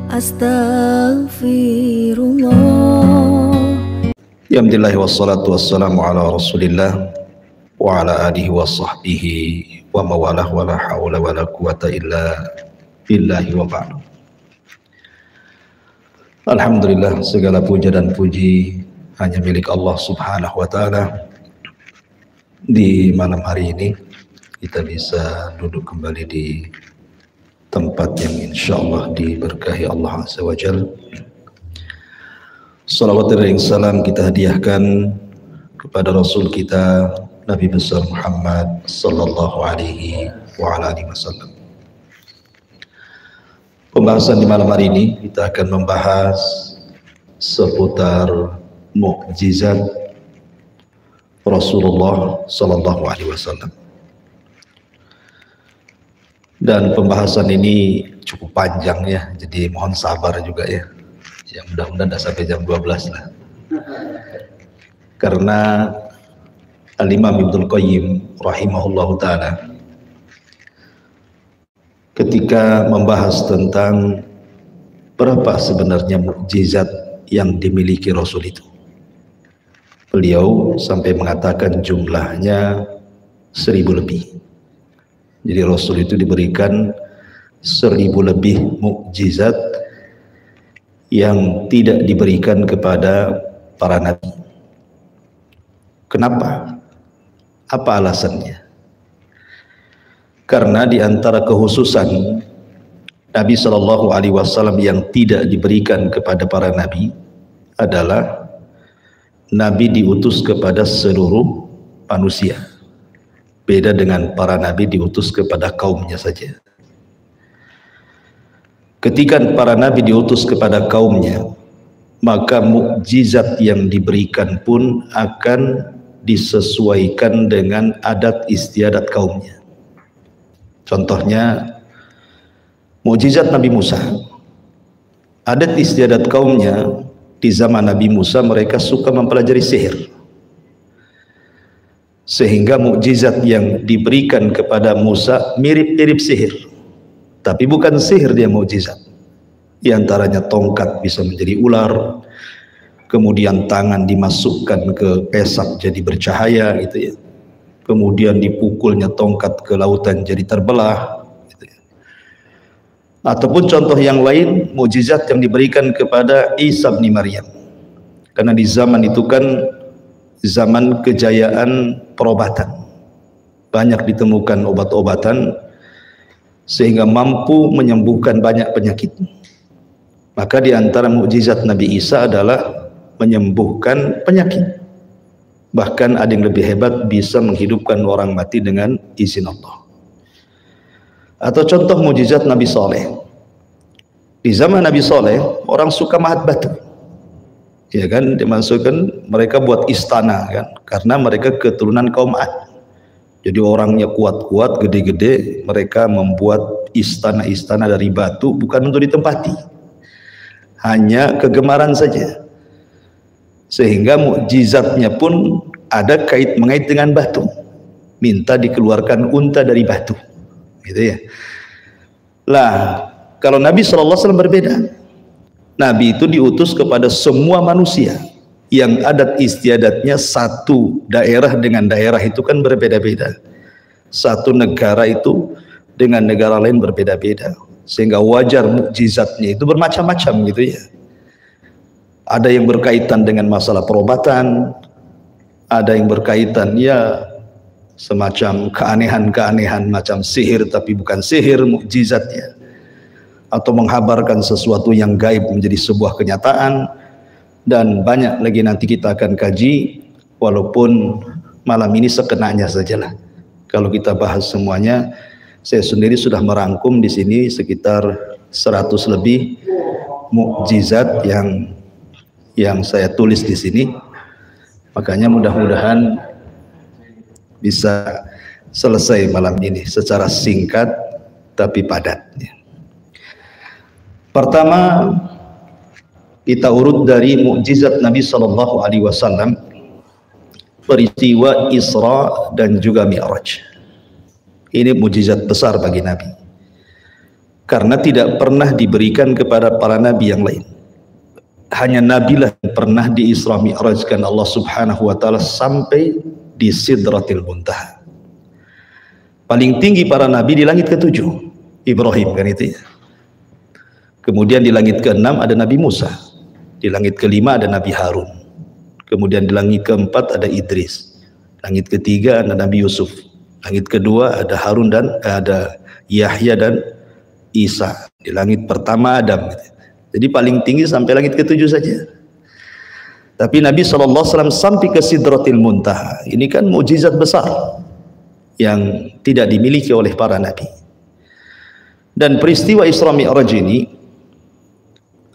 Astaghfirullah. Ya alhamdulillah wassalatu wassalamu ala rasulillah wa ala alihi wa sahbihi wa mawalah wa la hawla wa la quwata illa billahi wa ba'du. Alhamdulillah, segala puja dan puji hanya milik Allah subhanahu wa ta'ala. Di malam hari ini kita bisa duduk kembali di tempat yang insyaallah diberkahi Allah azza wa jalla. Salawat dan salam kita hadiahkan kepada Rasul kita Nabi besar Muhammad sallallahu alaihi wa ala alihi wasallam. Pembahasan di malam hari ini kita akan membahas seputar mukjizat Rasulullah sallallahu alaihi wasallam. Dan pembahasan ini cukup panjang ya, jadi mohon sabar juga ya. Ya mudah-mudahan tidak sampai jam 12 lah. Karena Al-Imam Ibnul Qayyim rahimahullahu ta'ala ketika membahas tentang berapa sebenarnya mukjizat yang dimiliki Rasul itu, beliau sampai mengatakan jumlahnya 1000 lebih. Jadi Rasul itu diberikan 1000 lebih mukjizat yang tidak diberikan kepada para nabi. Kenapa? Apa alasannya? Karena di antara kekhususan Nabi Shallallahu Alaihi Wasallam yang tidak diberikan kepada para nabi adalah Nabi diutus kepada seluruh manusia. Beda dengan para nabi diutus kepada kaumnya saja. Ketika para nabi diutus kepada kaumnya, maka mukjizat yang diberikan pun akan disesuaikan dengan adat istiadat kaumnya. Contohnya mukjizat Nabi Musa. Adat istiadat kaumnya di zaman Nabi Musa, mereka suka mempelajari sihir. Sehingga mukjizat yang diberikan kepada Musa mirip-mirip sihir, tapi bukan sihir, dia mukjizat. Di antaranya tongkat bisa menjadi ular, kemudian tangan dimasukkan ke pesak jadi bercahaya gitu ya. Kemudian dipukulnya tongkat ke lautan jadi terbelah gitu ya. Ataupun contoh yang lain, mukjizat yang diberikan kepada Isa bin Maryam. Karena di zaman itu kan zaman kejayaan perobatan, banyak ditemukan obat-obatan sehingga mampu menyembuhkan banyak penyakit. Maka di antara mukjizat Nabi Isa adalah menyembuhkan penyakit. Bahkan ada yang lebih hebat, bisa menghidupkan orang mati dengan izin Allah. Atau contoh mukjizat Nabi Saleh. Di zaman Nabi Saleh, orang suka mahat batu. Ya kan, dimasukkan mereka buat istana kan, karena mereka keturunan kaum Ad. Jadi orangnya kuat-kuat, gede-gede, mereka membuat istana-istana dari batu, bukan untuk ditempati, hanya kegemaran saja. Sehingga mukjizatnya pun ada mengait dengan batu, minta dikeluarkan unta dari batu, gitu ya. Lah, kalau Nabi SAW berbeda. Nabi itu diutus kepada semua manusia yang adat istiadatnya satu daerah dengan daerah itu kan berbeda-beda. Satu negara itu dengan negara lain berbeda-beda. Sehingga wajar mukjizatnya itu bermacam-macam gitu ya. Ada yang berkaitan dengan masalah perobatan, ada yang berkaitan ya semacam keanehan-keanehan macam sihir tapi bukan sihir mukjizatnya. Atau menghabarkan sesuatu yang gaib menjadi sebuah kenyataan, dan banyak lagi nanti kita akan kaji, walaupun malam ini sekenanya sajalah. Kalau kita bahas semuanya, saya sendiri sudah merangkum di sini sekitar 100 lebih mukjizat yang saya tulis di sini. Makanya mudah-mudahan bisa selesai malam ini secara singkat tapi padat. Pertama, kita urut dari mukjizat Nabi Sallallahu Alaihi Wasallam, peristiwa Isra dan juga Mi'raj. Ini mukjizat besar bagi Nabi. karena tidak pernah diberikan kepada para nabi yang lain. Hanya nabilah yang pernah di-Isra Mi'rajkan Allah Subhanahu wa taala sampai di Sidratil Muntaha. Paling tinggi para nabi di langit ke-7 Ibrahim, kan itu ya. Kemudian di langit ke-6 ada Nabi Musa, di langit ke-5 ada Nabi Harun, kemudian di langit ke-4 ada Idris, langit ke-3 ada Nabi Yusuf, langit kedua ada Harun dan ada Yahya dan Isa, di langit pertama Adam. Jadi paling tinggi sampai langit ke-7 saja. Tapi Nabi SAW sampai ke Sidratil Muntaha. Ini kan mukjizat besar yang tidak dimiliki oleh para nabi. Dan peristiwa Isra Mi'raj ini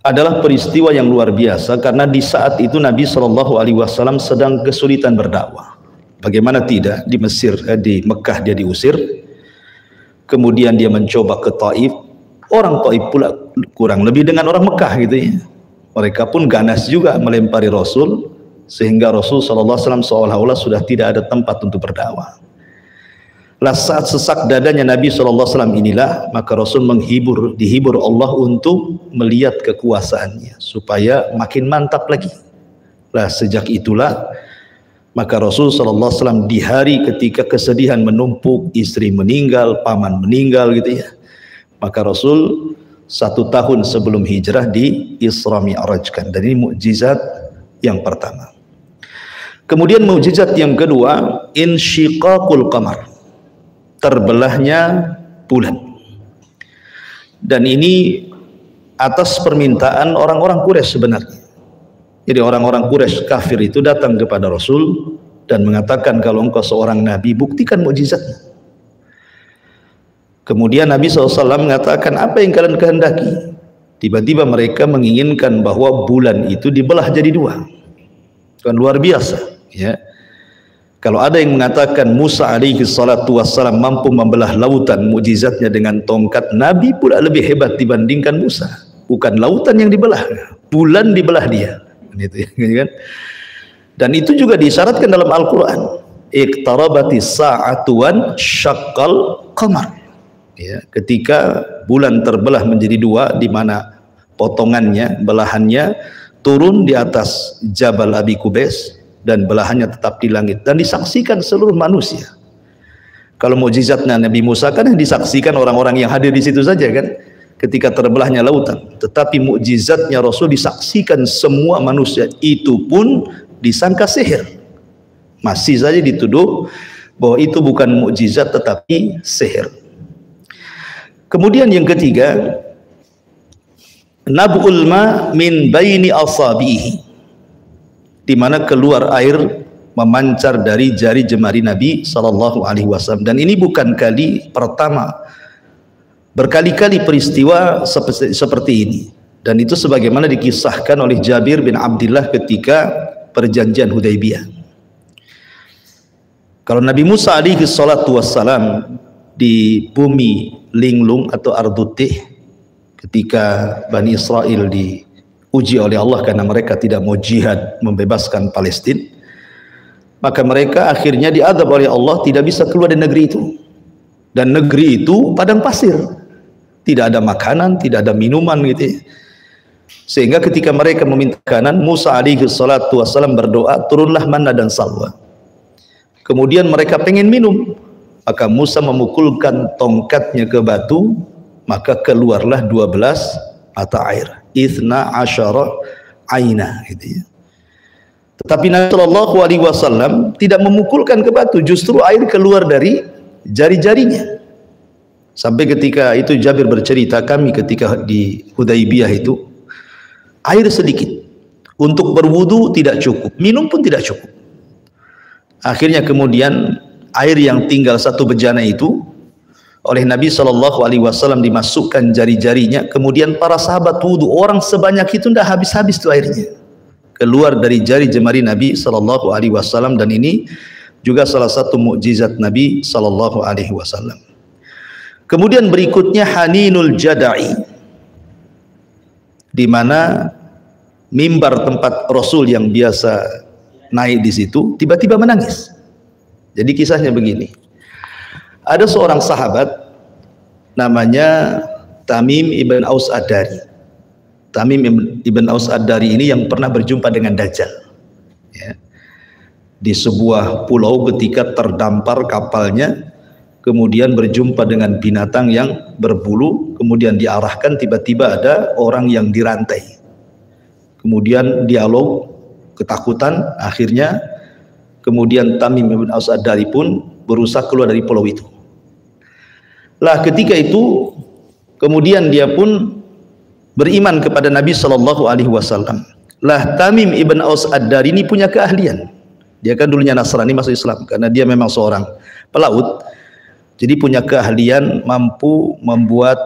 adalah peristiwa yang luar biasa, karena di saat itu Nabi SAW sedang kesulitan berdakwah. Bagaimana tidak, di Mesir, di Mekah dia diusir, kemudian dia mencoba ke Taif. Orang Taif pula kurang lebih dengan orang Mekah gitu ya. Mereka pun ganas juga melempari Rasul, sehingga Rasul SAW seolah-olah sudah tidak ada tempat untuk berdakwah. Lah saat sesak dadanya Nabi SAW inilah, maka Rasul dihibur Allah untuk melihat kekuasaannya, supaya makin mantap lagi. Lah sejak itulah, maka Rasul SAW di hari ketika kesedihan menumpuk, istri meninggal, paman meninggal gitu ya, maka Rasul 1 tahun sebelum hijrah di Isra Mi'rajkan. Dan ini mukjizat yang pertama. Kemudian mukjizat yang kedua, insyiqaqul qamar, terbelahnya bulan. Dan ini atas permintaan orang-orang Quraisy sebenarnya. Jadi orang-orang Quraisy kafir itu datang kepada Rasul dan mengatakan, kalau engkau seorang nabi, buktikan mukjizatmu. Kemudian Nabi SAW mengatakan, apa yang kalian kehendaki? Tiba-tiba mereka menginginkan bahwa bulan itu dibelah jadi 2. Kan luar biasa ya. Kalau ada yang mengatakan Musa alaihi salatu wassalam mampu membelah lautan, mukjizatnya dengan tongkat, Nabi pula lebih hebat dibandingkan Musa. Bukan lautan yang dibelah, bulan dibelah dia. Gitu kan? Dan itu juga disyaratkan dalam Al-Quran. Iqtarabatis sa'atu wan syaqqal qamar. Ya, ketika bulan terbelah menjadi 2, di mana potongannya, belahannya turun di atas Jabal Abi Qubais dan belahannya tetap di langit dan disaksikan seluruh manusia. Kalau mukjizatnya Nabi Musa kan yang disaksikan orang-orang yang hadir di situ saja kan, ketika terbelahnya lautan. Tetapi mukjizatnya Rasul disaksikan semua manusia, itu pun disangka sihir. Masih saja dituduh bahwa itu bukan mukjizat tetapi sihir. Kemudian yang ketiga, nab'ul ma min baini asabihi, di mana keluar air memancar dari jari jemari Nabi SAW. Dan ini bukan kali pertama, berkali-kali peristiwa seperti ini. Dan itu sebagaimana dikisahkan oleh Jabir bin Abdullah ketika perjanjian Hudaybiyah. Kalau Nabi Musa alaihi salatu wassalam di bumi linglung atau ardutih, ketika Bani Israel diuji oleh Allah karena mereka tidak mau jihad membebaskan Palestina, maka mereka akhirnya diadab oleh Allah, tidak bisa keluar dari negeri itu. Dan negeri itu padang pasir, tidak ada makanan, tidak ada minuman gitu ya. Sehingga ketika mereka meminta makanan, Musa alaihi salatu wassalam berdoa, turunlah manna dan salwa. Kemudian mereka pengen minum, maka Musa memukulkan tongkatnya ke batu, maka keluarlah 12 mata air, 12 aina gitu ya. Tetapi Nabi Shallallahu Alaihi Wasallam tidak memukulkan ke batu, justru air keluar dari jari-jarinya. Sampai ketika itu Jabir bercerita, kami ketika di Hudaybiyah itu air sedikit, untuk berwudu tidak cukup, minum pun tidak cukup. Akhirnya kemudian air yang tinggal 1 bejana itu oleh Nabi Shallallahu Alaihi Wasallam dimasukkan jari-jarinya, kemudian para sahabat wudu, orang sebanyak itu tidak habis-habis tuh airnya, keluar dari jari jemari Nabi Shallallahu Alaihi Wasallam. Dan ini juga salah satu mukjizat Nabi Shallallahu Alaihi Wasallam. Kemudian berikutnya Haninul Jada'i, di mana mimbar tempat Rasul yang biasa naik di situ tiba-tiba menangis. Jadi kisahnya begini, ada seorang sahabat namanya Tamim ibn Aus Ad-Dari. Tamim ibn Aus Ad-Dari ini yang pernah berjumpa dengan Dajjal, ya, di sebuah pulau ketika terdampar kapalnya, kemudian berjumpa dengan binatang yang berbulu, kemudian diarahkan, tiba-tiba ada orang yang dirantai, kemudian dialog, ketakutan, akhirnya kemudian Tamim ibn Aus Ad-Dari pun berusaha keluar dari pulau itu. Lah ketika itu kemudian dia pun beriman kepada Nabi Shallallahu Alaihi Wasallam. Lah Tamim ibn Aus Ad-Dari ini punya keahlian. Dia kan dulunya Nasrani masuk Islam karena dia memang seorang pelaut. Jadi punya keahlian mampu membuat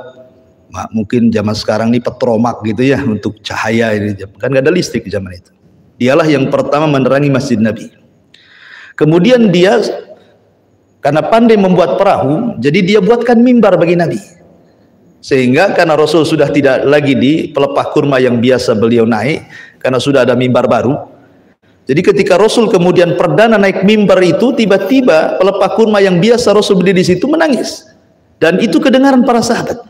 mungkin zaman sekarang ini petromak gitu ya untuk cahaya ini. Kan nggak ada listrik zaman itu. Dialah yang pertama menerangi Masjid Nabi. Kemudian dia karena pandai membuat perahu, jadi dia buatkan mimbar bagi Nabi. Sehingga karena Rasul sudah tidak lagi di pelepah kurma yang biasa beliau naik, karena sudah ada mimbar baru. Jadi ketika Rasul kemudian perdana naik mimbar itu, tiba-tiba pelepah kurma yang biasa Rasul berdiri di situ menangis. Dan itu kedengaran para sahabat.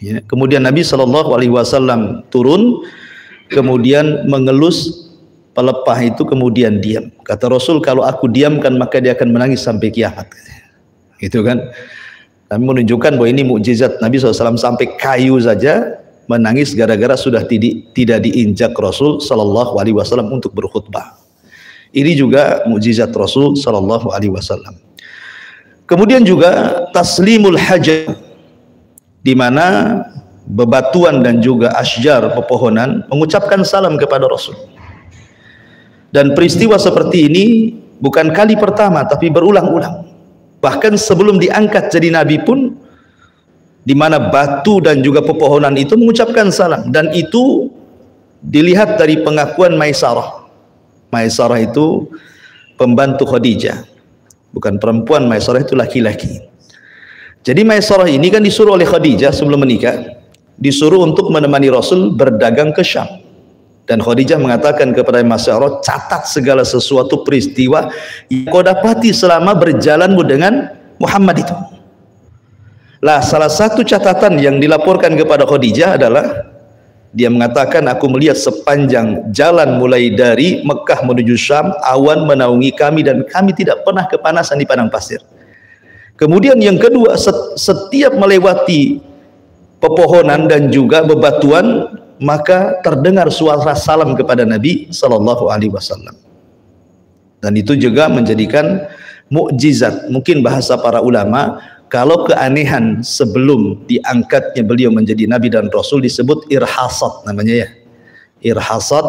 Ya, kemudian Nabi Shallallahu Alaihi Wasallam turun, kemudian mengelus pelepah itu, kemudian diam. Kata Rasul, kalau aku diamkan maka dia akan menangis sampai kiamat. Gitu kan? Kami menunjukkan bahwa ini mukjizat Nabi SAW, sampai kayu saja menangis gara-gara sudah tidak diinjak Rasul Sallallahu Alaihi Wasallam untuk berkhutbah. Ini juga mukjizat Rasul Sallallahu Alaihi Wasallam. Kemudian juga taslimul hajar, di mana bebatuan dan juga asjar pepohonan mengucapkan salam kepada Rasul. Dan peristiwa seperti ini bukan kali pertama, tapi berulang-ulang. Bahkan sebelum diangkat jadi nabi pun, di mana batu dan juga pepohonan itu mengucapkan salam. Dan itu dilihat dari pengakuan Maisarah. Maisarah itu pembantu Khadijah, bukan perempuan. Maisarah itu laki-laki. Jadi Maisarah ini kan disuruh oleh Khadijah sebelum menikah, disuruh untuk menemani Rasul berdagang ke Syam. Dan Khadijah mengatakan kepada Maisarah, catat segala sesuatu peristiwa yang kau dapati selama berjalanmu dengan Muhammad itu. Lah salah satu catatan yang dilaporkan kepada Khadijah adalah dia mengatakan, aku melihat sepanjang jalan mulai dari Mekah menuju Syam, awan menaungi kami dan kami tidak pernah kepanasan di padang pasir. Kemudian yang kedua, setiap melewati pepohonan dan juga bebatuan, maka terdengar suara salam kepada Nabi Sallallahu Alaihi Wasallam. Dan itu juga menjadikan mukjizat. Mungkin bahasa para ulama, kalau keanehan sebelum diangkatnya beliau menjadi Nabi dan Rasul disebut irhasat namanya ya, irhasat.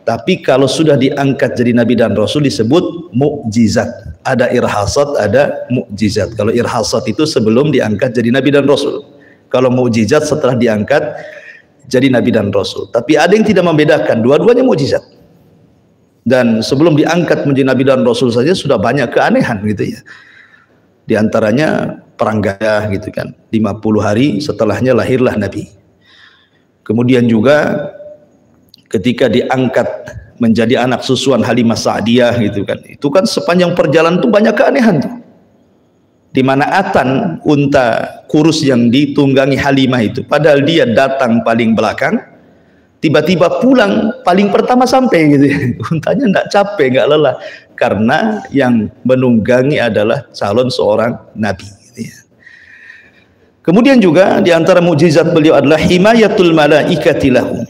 Tapi kalau sudah diangkat jadi Nabi dan Rasul disebut mukjizat. Ada irhasat, ada mukjizat. Kalau irhasat itu sebelum diangkat jadi Nabi dan Rasul. Kalau mukjizat setelah diangkat jadi Nabi dan Rasul. Tapi ada yang tidak membedakan, dua-duanya mukjizat. Dan sebelum diangkat menjadi Nabi dan Rasul saja sudah banyak keanehan gitu ya. Di antaranya perang Gadah gitu kan. 50 hari setelahnya lahirlah Nabi. Kemudian juga ketika diangkat menjadi anak susuan Halimah Sa'diyah gitu kan. Itu kan sepanjang perjalanan itu banyak keanehan tuh. Di mana Atan, unta kurus yang ditunggangi Halimah itu, padahal dia datang paling belakang, tiba-tiba pulang paling pertama sampai gitu. Untanya enggak capek, enggak lelah, karena yang menunggangi adalah calon seorang nabi gitu ya. Kemudian juga di antara mukjizat beliau adalah himayatul malaikati lahu,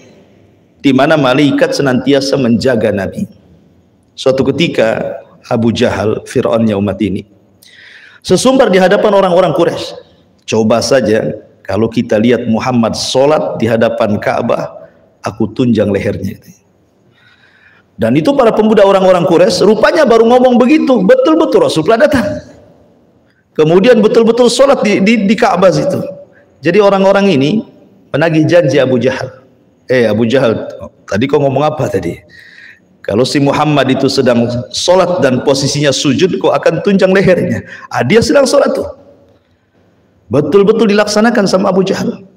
di mana malaikat senantiasa menjaga Nabi. Suatu ketika Abu Jahal, Fir'aunnya umat ini, sesumbar di hadapan orang-orang Quraisy. Coba saja kalau kita lihat Muhammad sholat di hadapan Ka'bah, aku tunjang lehernya. Dan itu para pemuda orang-orang Quraisy rupanya baru ngomong begitu, betul-betul Rasulullah datang. Kemudian betul-betul sholat di Ka'bah itu. Jadi orang-orang ini menagih janji Abu Jahal. Abu Jahal, tadi kau ngomong apa tadi? Kalau si Muhammad itu sedang sholat dan posisinya sujud, kau akan tunjang lehernya. Dia sedang sholat tuh. Betul-betul dilaksanakan sama Abu Jahal.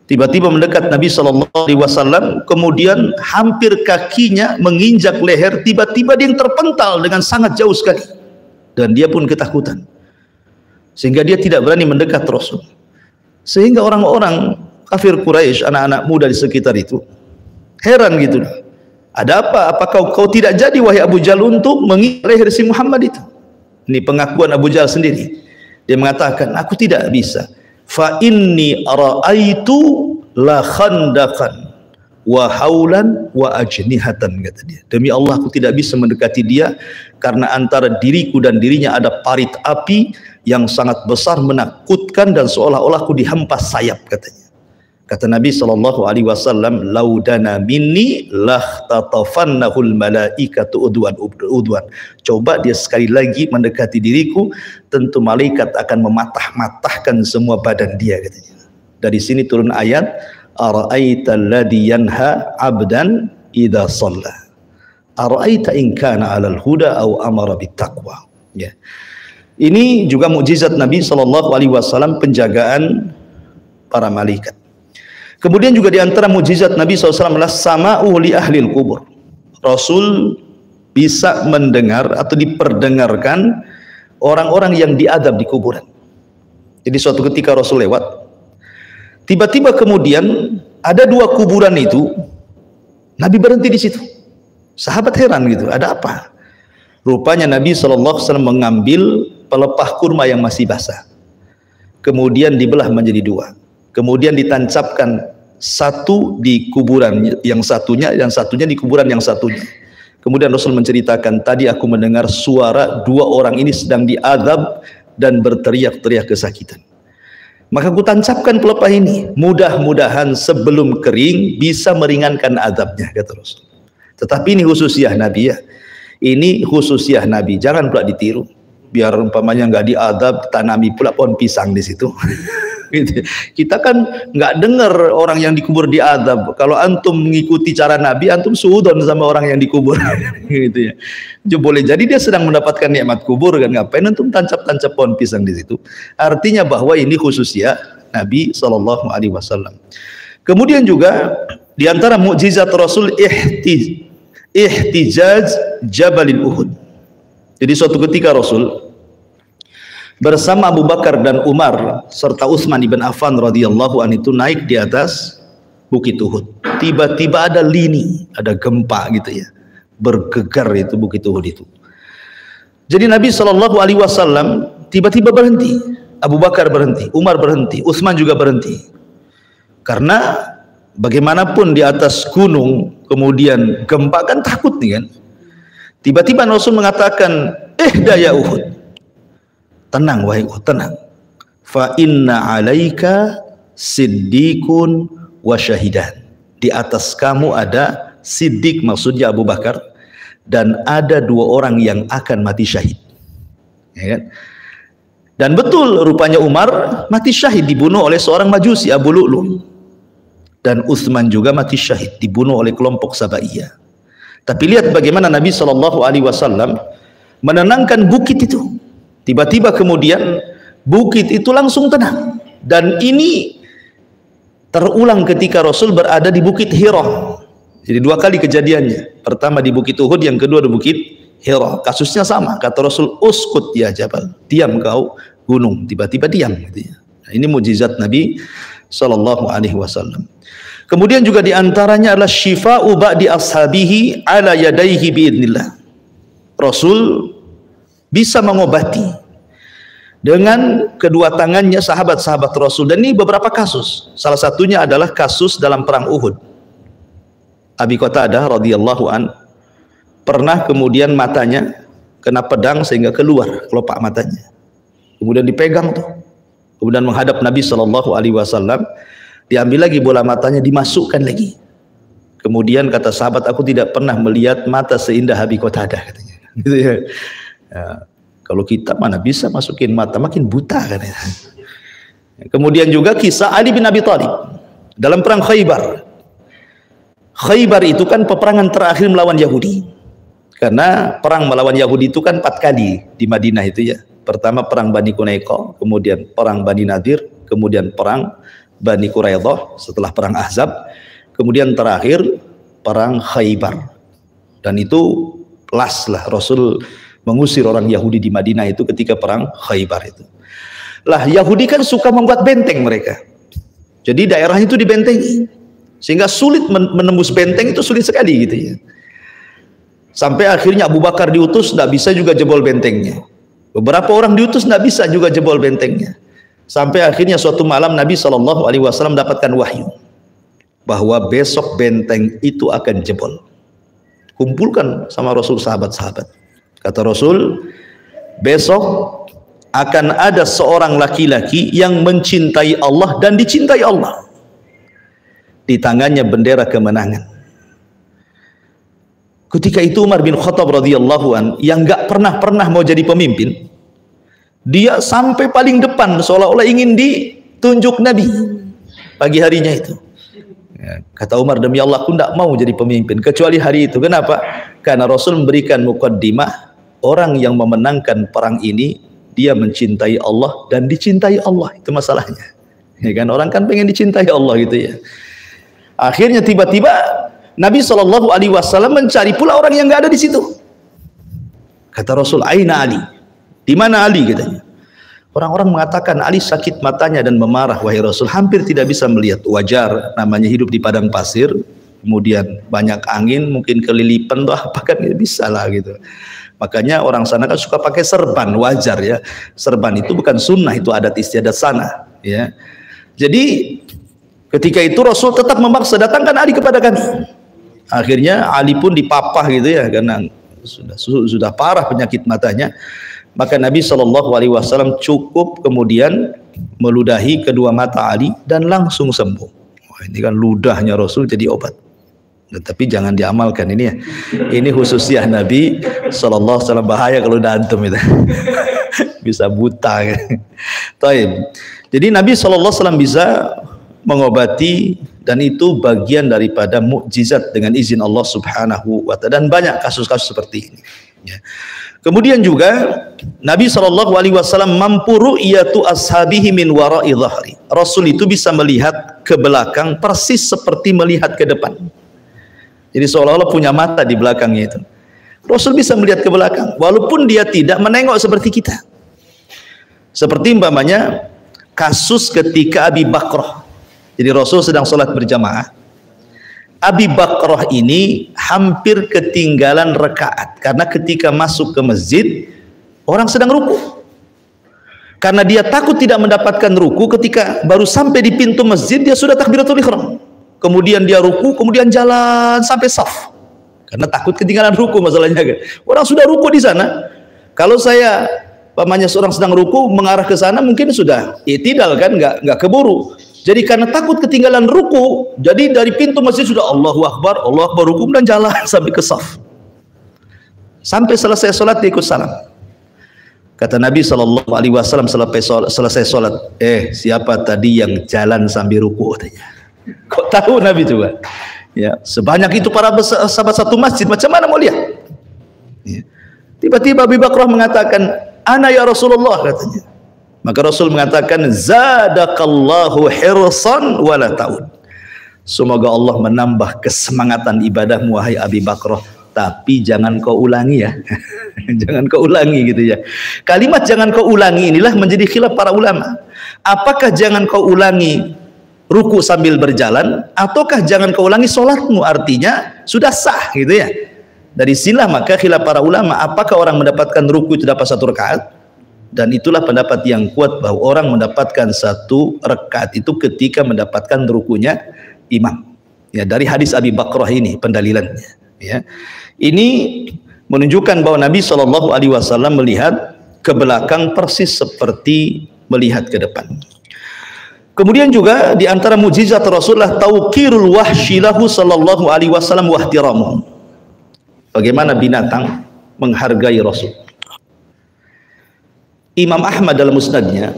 Tiba-tiba mendekat Nabi Sallallahu Alaihi Wasallam, kemudian hampir kakinya menginjak leher. Tiba-tiba dia terpental dengan sangat jauh sekali. Dan dia pun ketakutan. Sehingga dia tidak berani mendekat Rasul. Sehingga orang-orang kafir Quraisy, anak-anak muda di sekitar itu heran gitu. Ada apa? Apakah kau tidak jadi wahai Abu Jahal untuk mengikat leher si Muhammad itu? Ini pengakuan Abu Jahal sendiri. Dia mengatakan, aku tidak bisa. Fa inni ra'aitu la khandaqan wa haulan wa ajnihatan, kata dia. Demi Allah, aku tidak bisa mendekati dia karena antara diriku dan dirinya ada parit api yang sangat besar, menakutkan, dan seolah-olah aku dihempas sayap, katanya. Kata Nabi SAW, laudana minni lahtatafannahul malaikatu udwan. Coba dia sekali lagi mendekati diriku, tentu malaikat akan mematah-matahkan semua badan dia, katanya. Dari sini turun ayat, ara'aita alladhi yanha 'abdan idza shalla. Ara'aita in kana 'alal huda aw amara bittaqwa. Ya. Ini juga mukjizat Nabi SAW, penjagaan para malaikat. Kemudian juga di antara mukjizat Nabi SAW adalah sama'u li ahlil kubur. Rasul bisa mendengar atau diperdengarkan orang-orang yang diadab di kuburan. Jadi suatu ketika Rasul lewat, tiba-tiba kemudian ada dua kuburan itu, Nabi berhenti di situ. Sahabat heran gitu, ada apa? Rupanya Nabi SAW mengambil pelepah kurma yang masih basah, kemudian dibelah menjadi dua. Kemudian ditancapkan satu di kuburan yang satunya, dan satunya di kuburan yang satunya. Kemudian Rasul menceritakan, tadi aku mendengar suara dua orang ini sedang diazab dan berteriak-teriak kesakitan. Maka aku tancapkan pelepah ini, mudah-mudahan sebelum kering bisa meringankan azabnya, kata Rasul. Tetapi ini khususiah Nabi ya. Ini khususiah Nabi, jangan pula ditiru. Biar umpamanya nggak diazab, tanami pula pohon pisang di situ. Gitu. Kita kan nggak dengar orang yang dikubur diazab. Kalau antum mengikuti cara Nabi, antum suudon sama orang yang dikubur. Gitu ya. Boleh jadi dia sedang mendapatkan nikmat kubur kan, ngapain antum tancap-tancap pohon pisang di situ? Artinya bahwa ini khususnya Nabi SAW. Kemudian juga di antara mukjizat Rasul ihtijaj Jabalil Uhud. Jadi suatu ketika Rasul bersama Abu Bakar dan Umar serta Utsman ibn Affan radhiyallahu anhu itu naik di atas Bukit Uhud. Tiba-tiba ada lini, ada gempa gitu ya, bergegar itu Bukit Uhud itu. Jadi Nabi SAW tiba-tiba berhenti. Abu Bakar berhenti, Umar berhenti, Utsman juga berhenti. Karena bagaimanapun di atas gunung kemudian gempa kan takut nih kan. Tiba-tiba Rasul mengatakan, daya Uhud, tenang wahai Uhud, tenang. Fa inna alaika siddiqun wa syahidan. Di atas kamu ada siddiq, maksudnya Abu Bakar, dan ada dua orang yang akan mati syahid. Ya kan? Dan betul rupanya Umar mati syahid, dibunuh oleh seorang Majusi, Abu Lu'lu. Dan Utsman juga mati syahid, dibunuh oleh kelompok Sabaiyah. Tapi lihat bagaimana Nabi SAW menenangkan bukit itu. Tiba-tiba kemudian bukit itu langsung tenang. Dan ini terulang ketika Rasul berada di Bukit Hira. Jadi dua kali kejadiannya. Pertama di Bukit Uhud, yang kedua di Bukit Hira. Kasusnya sama. Kata Rasul, uskut ya Jabal, diam kau gunung. Tiba-tiba diam. Nah, ini mukjizat Nabi SAW. Kemudian juga diantaranya adalah syifa'u ba'di ashabihi ala yadaihi biidnillah. Rasul bisa mengobati dengan kedua tangannya sahabat-sahabat Rasul. Dan ini beberapa kasus. Salah satunya adalah kasus dalam perang Uhud. Abi Qatadah radhiyallahu an pernah kemudian matanya kena pedang sehingga keluar kelopak matanya. Kemudian dipegang tuh. Kemudian menghadap Nabi SAW. Diambil lagi bola matanya, dimasukkan lagi. Kemudian kata sahabat, aku tidak pernah melihat mata seindah Abi Qatadah, katanya. Gitu ya. Ya, kalau kita mana bisa masukin mata, makin buta kan ya. Kemudian juga kisah Ali bin Abi Thalib dalam perang Khaybar. Khaybar itu kan peperangan terakhir melawan Yahudi. Karena perang melawan Yahudi itu kan 4 kali di Madinah itu ya. Pertama perang Bani Qunaiqah, kemudian perang Bani Nadir, kemudian perang Bani Quraidah setelah perang Ahzab, kemudian terakhir perang Khaybar. Dan itu last lah Rasul mengusir orang Yahudi di Madinah itu ketika perang Khaybar itu. Lah Yahudi kan suka membuat benteng mereka. Jadi daerahnya itu dibentengi, sehingga sulit menembus benteng, itu sulit sekali gitu ya. Sampai akhirnya Abu Bakar diutus, tidak bisa juga jebol bentengnya. Beberapa orang diutus, tidak bisa juga jebol bentengnya. Sampai akhirnya suatu malam Nabi SAW mendapatkan wahyu bahwa besok benteng itu akan jebol. Kumpulkan sama Rasul sahabat-sahabat. Kata Rasul, besok akan ada seorang laki-laki yang mencintai Allah dan dicintai Allah. Di tangannya bendera kemenangan. Ketika itu Umar bin Khattab radhiyallahu an, yang nggak pernah mau jadi pemimpin, dia sampai paling depan seolah-olah ingin ditunjuk Nabi pagi harinya itu. Ya, kata Umar, demi Allah aku tidak mau jadi pemimpin kecuali hari itu. Kenapa? Karena Rasul memberikan muqaddimah, orang yang memenangkan perang ini dia mencintai Allah dan dicintai Allah, itu masalahnya. Ya kan, orang kan pengen dicintai Allah gitu ya. Akhirnya tiba-tiba Nabi SAW mencari pula orang yang nggak ada di situ. Kata Rasul, aina Ali? Di mana Ali? Katanya. Orang-orang mengatakan Ali sakit matanya dan memarah. Wahai Rasul, hampir tidak bisa melihat. Wajar, namanya hidup di padang pasir, kemudian banyak angin, mungkin kelilipan tuh apa kan bisa lah gitu. Makanya orang sana kan suka pakai serban, wajar ya. Serban itu bukan sunnah, itu adat istiadat sana. Ya. Jadi ketika itu Rasul tetap memaksa, datangkan Ali kepada kami. Akhirnya Ali pun dipapah gitu ya, karena sudah parah penyakit matanya. Maka Nabi SAW cukup kemudian meludahi kedua mata Ali dan langsung sembuh. Wah, ini kan ludahnya Rasul jadi obat. Nah, tapi jangan diamalkan ini ya. Ini khususiah Nabi SAW, bahaya kalau udah antum itu. Bisa buta. Taib. Jadi Nabi SAW bisa mengobati, dan itu bagian daripada mukjizat dengan izin Allah Subhanahu wa ta'ala, dan banyak kasus-kasus seperti ini ya. Kemudian juga Nabi SAW mampu ru'yatu ashabihi min wara'i dhahri. Rasul itu bisa melihat ke belakang persis seperti melihat ke depan. Jadi seolah-olah punya mata di belakangnya itu. Rasul bisa melihat ke belakang walaupun dia tidak menengok seperti kita. Seperti umpamanya kasus ketika Abi Bakrah. Jadi Rasul sedang sholat berjamaah. Abi Bakrah ini hampir ketinggalan rakaat karena ketika masuk ke masjid orang sedang ruku. Karena dia takut tidak mendapatkan ruku, ketika baru sampai di pintu masjid dia sudah takbiratul ihram. Kemudian dia ruku, kemudian jalan sampai saf. Karena takut ketinggalan ruku masalahnya kan. Orang sudah ruku di sana. Kalau saya pamannya seorang sedang ruku mengarah ke sana mungkin sudah i'tidal kan, nggak keburu. Jadi karena takut ketinggalan ruku, jadi dari pintu masjid sudah Allahu Akbar ruku dan jalan sampai ke saf. Sampai selesai sholat dia ikut salam. Kata Nabi SAW selesai sholat, siapa tadi yang jalan sambil ruku? Katanya. Kok tahu Nabi coba? Ya, sebanyak itu para sahabat satu masjid, macam mana mau lihat? Ya. Tiba-tiba Abu Bakrah mengatakan, ana ya Rasulullah, katanya. Maka Rasul mengatakan, zadakallahu hirsan wala ta'ud. Semoga Allah menambah kesemangatan ibadahmu wahai Abi Bakrah, tapi jangan kau ulangi ya. Jangan kau ulangi gitu ya. Kalimat jangan kau ulangi inilah menjadi khilaf para ulama. Apakah jangan kau ulangi ruku sambil berjalan, ataukah jangan kau ulangi sholatmu, artinya sudah sah gitu ya. Dari sinilah maka khilaf para ulama, apakah orang mendapatkan ruku itu dapat satu rakaat? Dan itulah pendapat yang kuat bahwa orang mendapatkan satu rakaat itu ketika mendapatkan rukunya imam. Ya, dari hadis Abi Bakrah ini pendalilannya. Ya, ini menunjukkan bahwa Nabi SAW melihat ke belakang persis seperti melihat ke depan. Kemudian juga di antara mukjizat Rasulullah tauqirul wahsyi lahu sallallahu alaihi wasallam wa ihtiramuhu. Bagaimana binatang menghargai Rasul. Imam Ahmad dalam musnadnya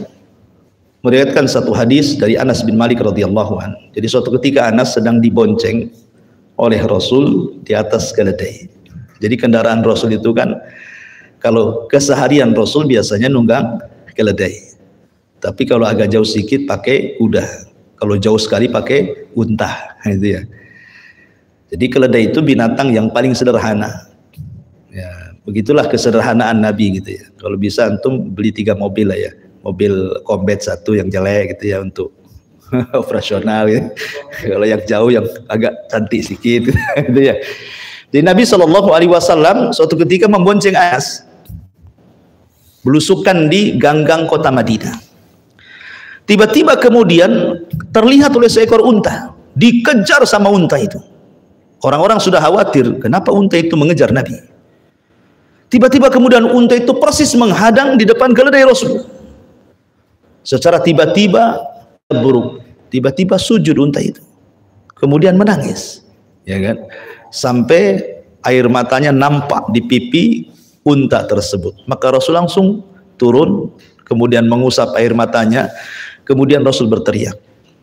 meriwayatkan satu hadis dari Anas bin Malik radhiyallahu an. Jadi suatu ketika Anas sedang dibonceng oleh Rasul di atas keledai. Jadi kendaraan Rasul itu kan kalau keseharian Rasul biasanya nunggang keledai. Tapi kalau agak jauh sedikit pakai kuda. Kalau jauh sekali pakai unta, gitu ya. Jadi keledai itu binatang yang paling sederhana. Ya, begitulah kesederhanaan Nabi gitu ya. Kalau bisa antum beli 3 mobil lah ya. Mobil Combat 1 yang jelek gitu ya untuk operasional ya. Kalau yang jauh yang agak cantik sedikit gitu ya. Jadi Nabi SAW suatu ketika membonceng Anas, belusukan di ganggang kota Madinah. Tiba-tiba kemudian terlihat oleh seekor unta, dikejar sama unta itu. Orang-orang sudah khawatir, kenapa unta itu mengejar Nabi? Tiba-tiba kemudian unta itu persis menghadang di depan keledai Rasul. Secara tiba-tiba buruk, tiba-tiba sujud unta itu, kemudian menangis, ya kan? Sampai air matanya nampak di pipi unta tersebut. Maka Rasul langsung turun, kemudian mengusap air matanya, kemudian Rasul berteriak,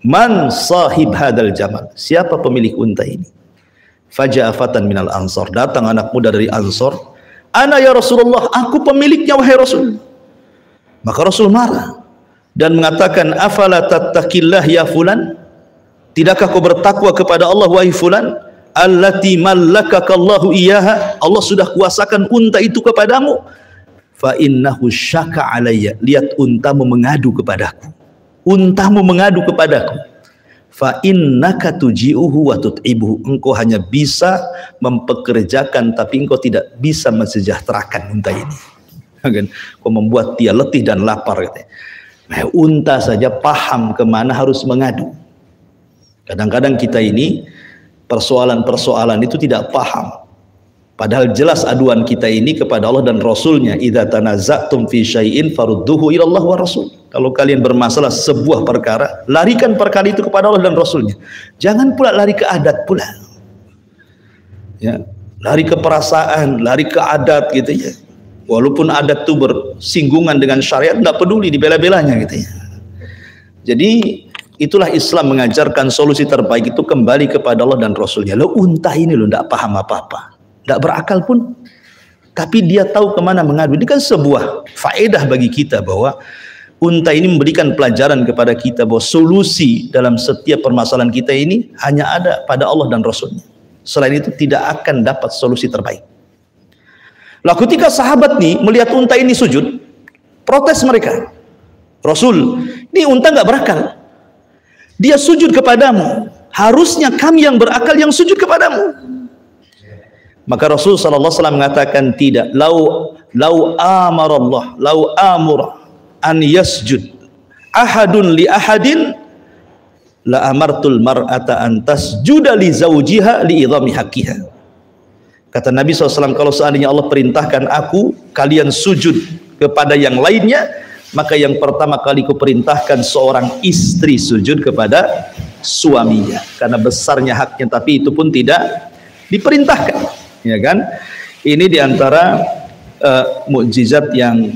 "Man sahib hadal jamal?" Siapa pemilik unta ini? Faja'a fatan minal ansor, datang anak muda dari Ansor. "Ana ya Rasulullah, aku pemiliknya wahai Rasul." Maka Rasul marah dan mengatakan, "Afala tattaqillah ya fulan? Tidakkah kau bertakwa kepada Allah wahai fulan? Allati mallakakallahu iyyaha, Allah sudah kuasakan unta itu kepadamu. Fa innahu syaka alayya, lihat untamu mengadu kepadaku. Untamu mengadu kepadaku. Fa innaka tuji'uhu wa tut'ibuhu, engkau hanya bisa mempekerjakan tapi engkau tidak bisa mensejahterakan unta ini. Kau membuat dia letih dan lapar." Nah, unta saja paham kemana harus mengadu. Kadang-kadang kita ini persoalan-persoalan itu tidak paham. Padahal jelas aduan kita ini kepada Allah dan Rasulnya. Idza tanaza'tum fi syai'in farudduhu ila Allah wa Rasul. Kalau kalian bermasalah sebuah perkara, larikan perkara itu kepada Allah dan Rasulnya. Jangan pula lari ke adat pula. Ya, lari ke perasaan, lari ke adat gitu ya. Walaupun adat itu bersinggungan dengan syariat, nggak peduli, dibela-belanya gitu ya. Jadi itulah Islam mengajarkan solusi terbaik itu kembali kepada Allah dan Rasulnya. Lo unta ini lo nggak paham apa-apa, nggak berakal pun, tapi dia tahu kemana mengadu. Ini kan sebuah faedah bagi kita bahwa unta ini memberikan pelajaran kepada kita bahwa solusi dalam setiap permasalahan kita ini hanya ada pada Allah dan Rasulnya. Selain itu tidak akan dapat solusi terbaik. Lah ketika sahabat nih melihat unta ini sujud, protes mereka. "Rasul, ini unta nggak berakal. Dia sujud kepadamu. Harusnya kami yang berakal yang sujud kepadamu." Maka Rasul SAW mengatakan, tidak. Lau amarallah, lau amur an yasjud ahadun li ahadin la amartul mar'ata an tasjuda li zawjiha li idhami haqqiha. Kata Nabi SAW, kalau seandainya Allah perintahkan aku, kalian sujud kepada yang lainnya, maka yang pertama kali kuperintahkan seorang istri sujud kepada suaminya, karena besarnya haknya, tapi itu pun tidak diperintahkan, ya kan? Ini diantara mukjizat yang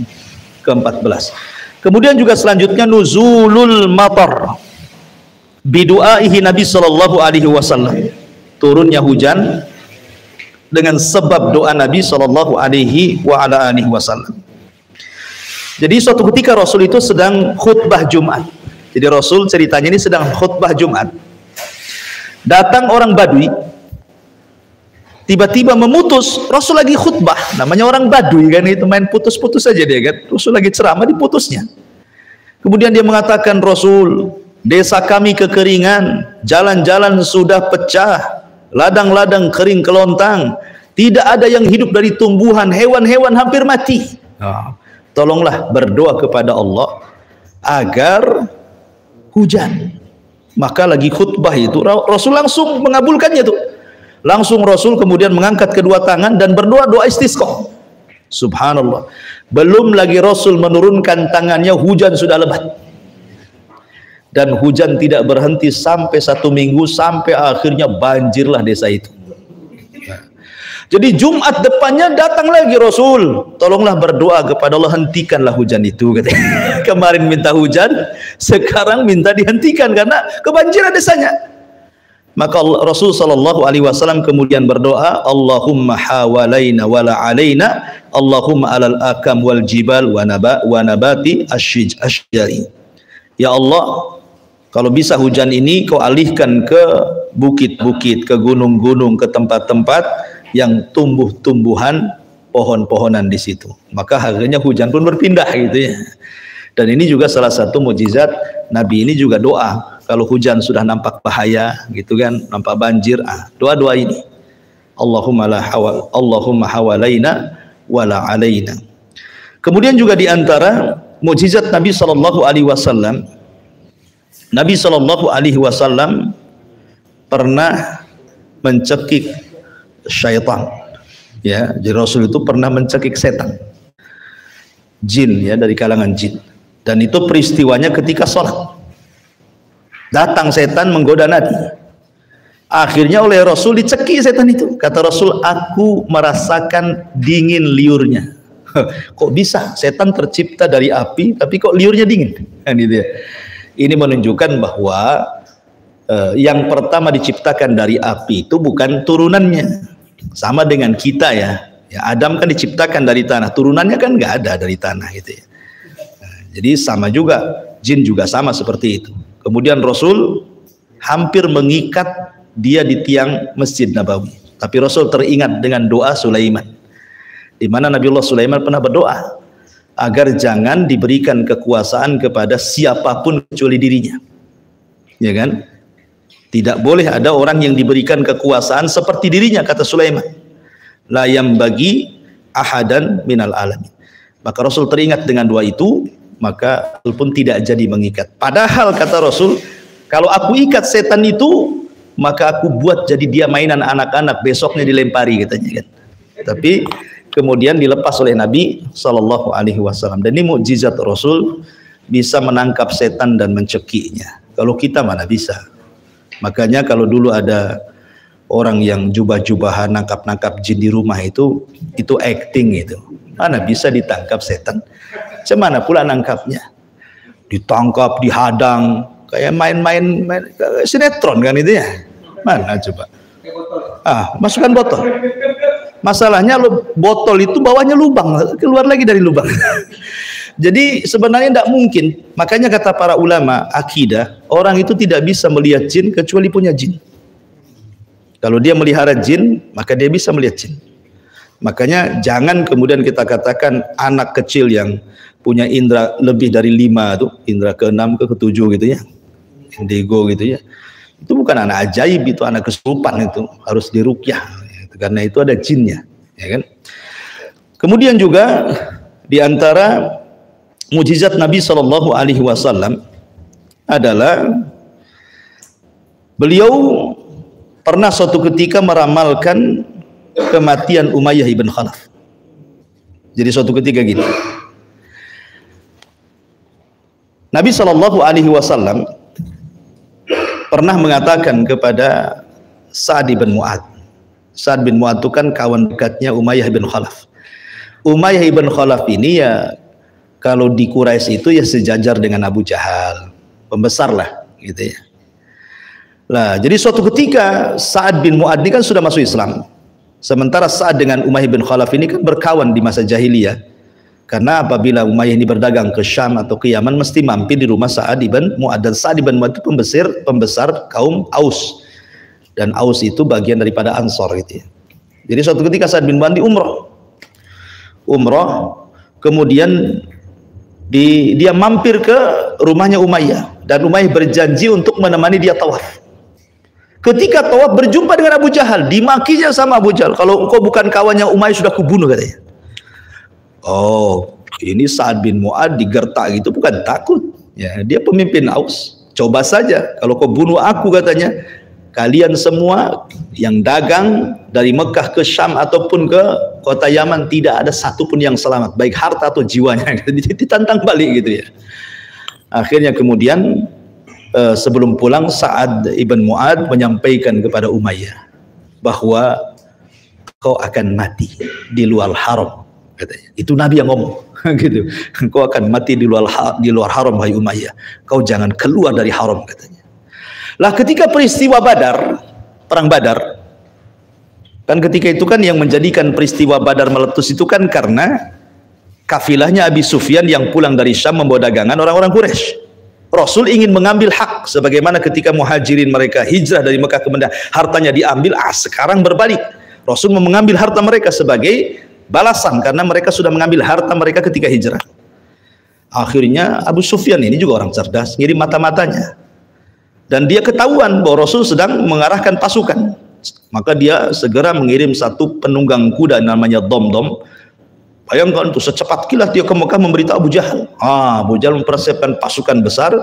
ke-14. Kemudian juga selanjutnya nuzulul matar bidu'aihi Nabi SAW, turunnya hujan dengan sebab doa Nabi SAW. Jadi suatu ketika Rasul itu sedang khutbah Jumat. Jadi Rasul ceritanya ini sedang khutbah Jumat. Datang orang Badui, tiba-tiba memutus. Rasul lagi khutbah, namanya orang Badui kan, itu main putus-putus saja dia kan. Rasul lagi ceramah, diputusnya. Kemudian dia mengatakan, "Rasul, desa kami kekeringan, jalan-jalan sudah pecah, ladang-ladang kering kelontang, tidak ada yang hidup dari tumbuhan, hewan-hewan hampir mati. Tolonglah berdoa kepada Allah agar hujan." Maka lagi khutbah itu Rasul langsung mengabulkannya tuh. Langsung Rasul kemudian mengangkat kedua tangan dan berdoa doa istisqa. Subhanallah. Belum lagi Rasul menurunkan tangannya, hujan sudah lebat. Dan hujan tidak berhenti sampai 1 minggu, sampai akhirnya banjirlah desa itu. Jadi Jumat depannya datang lagi Rasul, "Tolonglah berdoa kepada Allah, hentikanlah hujan itu," katanya. Kemarin minta hujan, sekarang minta dihentikan karena kebanjiran desanya. Maka Rasul SAW kemudian berdoa, "Allahumma hawalaina wala alaina, Allahumma alal akam wal jibal wa nabati asyjari." Ya Allah, kalau bisa hujan ini kau alihkan ke bukit-bukit, ke gunung-gunung, ke tempat-tempat yang tumbuh-tumbuhan, pohon-pohonan di situ. Maka akhirnya hujan pun berpindah gitu ya. Dan ini juga salah satu mukjizat Nabi ini juga doa. kalau hujan sudah nampak bahaya gitu kan, nampak banjir, doa-doa ini. Allahumma hawalaina wala alaina. Kemudian juga di antara mukjizat Nabi sallallahu alaihi wasallam, Nabi sallallahu alaihi wasallam pernah mencekik syaitan. Ya, jadi Rasul itu pernah mencekik setan. Jin, ya, dari kalangan jin. Dan itu peristiwanya ketika sholat. Datang setan menggoda Nabi. Akhirnya oleh Rasul dicekik setan itu. Kata Rasul, aku merasakan dingin liurnya. Kok bisa? Setan tercipta dari api, tapi kok liurnya dingin? Kan gitu ya. Ini menunjukkan bahwa yang pertama diciptakan dari api itu bukan turunannya. Sama dengan kita ya. Adam kan diciptakan dari tanah, turunannya kan nggak ada dari tanah gitu ya. Nah, jadi sama juga, jin juga sama seperti itu. Kemudian Rasul hampir mengikat dia di tiang Masjid Nabawi. Tapi Rasul teringat dengan doa Sulaiman, di mana Nabiullah Sulaiman pernah berdoa agar jangan diberikan kekuasaan kepada siapapun kecuali dirinya. Ya kan? Tidak boleh ada orang yang diberikan kekuasaan seperti dirinya, kata Sulaiman. La yambagi ahadan minal alamin. Maka Rasul teringat dengan doa itu, maka Rasul pun tidak jadi mengikat. Padahal kata Rasul, kalau aku ikat setan itu, maka aku buat jadi dia mainan anak-anak, besoknya dilempari katanya kan. Tapi kemudian dilepas oleh Nabi sallallahu alaihi wasallam. Dan ini mukjizat Rasul, bisa menangkap setan dan mencekiknya. Kalau kita mana bisa. Makanya kalau dulu ada orang yang jubah-jubahan nangkap-nangkap jin di rumah itu acting itu. Mana bisa ditangkap setan? Cemana pula nangkapnya? Ditangkap, dihadang, kayak main-main sinetron kan itu ya. Mana coba? Masukkan botol. Masalahnya botol itu bawahnya lubang, keluar lagi dari lubang. Jadi sebenarnya tidak mungkin. Makanya kata para ulama akidah, orang itu tidak bisa melihat jin kecuali punya jin. Kalau dia melihara jin, maka dia bisa melihat jin. Makanya jangan kemudian kita katakan anak kecil yang punya indera lebih dari 5 tuh, indera ke-6 ke-7 gitu ya, indigo gitu ya, itu bukan anak ajaib, itu anak kesurupan, itu harus diruqyah karena itu ada jinnya, ya kan. Kemudian juga di antara mukjizat Nabi Shallallahu Alaihi Wasallam adalah beliau pernah suatu ketika meramalkan kematian Umayyah ibn Khalaf. Jadi suatu ketika gini, Nabi Shallallahu Alaihi Wasallam pernah mengatakan kepada Sa'ad bin Mu'ad. Sa'ad bin Mu'ad itu kan kawan dekatnya Umayyah ibn Khalaf. Umayyah ibn Khalaf ini ya, kalau di Quraisy itu ya sejajar dengan Abu Jahal, pembesar lah gitu ya. Nah, jadi suatu ketika Sa'ad bin Mu'ad ini kan sudah masuk Islam. Sementara Sa'ad dengan Umayyah bin Khalaf ini kan berkawan di masa jahiliyah. Karena apabila Umayyah ini berdagang ke Syam atau ke Yaman, mesti mampir di rumah Sa'ad bin Mu'ad. Dan Sa'ad bin Mu'ad itu pembesar kaum Aus. Dan Aus itu bagian daripada Ansor gitu ya. Jadi suatu ketika Sa'ad bin Mu'ad di umroh, kemudian dia mampir ke rumahnya Umayyah. Dan Umayyah berjanji untuk menemani dia tawaf. Ketika tawaf berjumpa dengan Abu Jahal, dimakinya sama Abu Jahal, kalau engkau bukan kawannya Umayyah sudah kubunuh katanya. Oh, ini Sa'ad bin Mu'ad digertak gitu, bukan takut ya, dia pemimpin Aus. Coba saja kalau kau bunuh aku katanya, kalian semua yang dagang dari Mekah ke Syam ataupun ke kota Yaman tidak ada satupun yang selamat, baik harta atau jiwanya. Ditantang balik gitu ya. Akhirnya kemudian sebelum pulang Sa'ad ibn Mu'ad menyampaikan kepada Umayyah bahwa kau akan mati di luar haram katanya. Itu Nabi yang ngomong gitu. Kau akan mati di luar haram wahai Umayyah. Kau jangan keluar dari haram katanya. Lah ketika peristiwa Badar, perang Badar, kan ketika itu kan yang menjadikan peristiwa Badar meletus itu kan karena kafilahnya Abi Sufyan yang pulang dari Syam membawa dagangan orang-orang Quraisy. Rasul ingin mengambil hak sebagaimana ketika Muhajirin mereka hijrah dari Mekah ke Madinah, hartanya diambil, sekarang berbalik. Rasul mau mengambil harta mereka sebagai balasan karena mereka sudah mengambil harta mereka ketika hijrah. Akhirnya Abu Sufyan ini juga orang cerdas, ngirim mata-matanya. Dan dia ketahuan bahwa Rasul sedang mengarahkan pasukan. Maka dia segera mengirim satu penunggang kuda namanya Domdom. Bayangkan tuh, secepat kilat dia ke Mekah memberitahu Abu Jahal. Abu Jahal mempersiapkan pasukan besar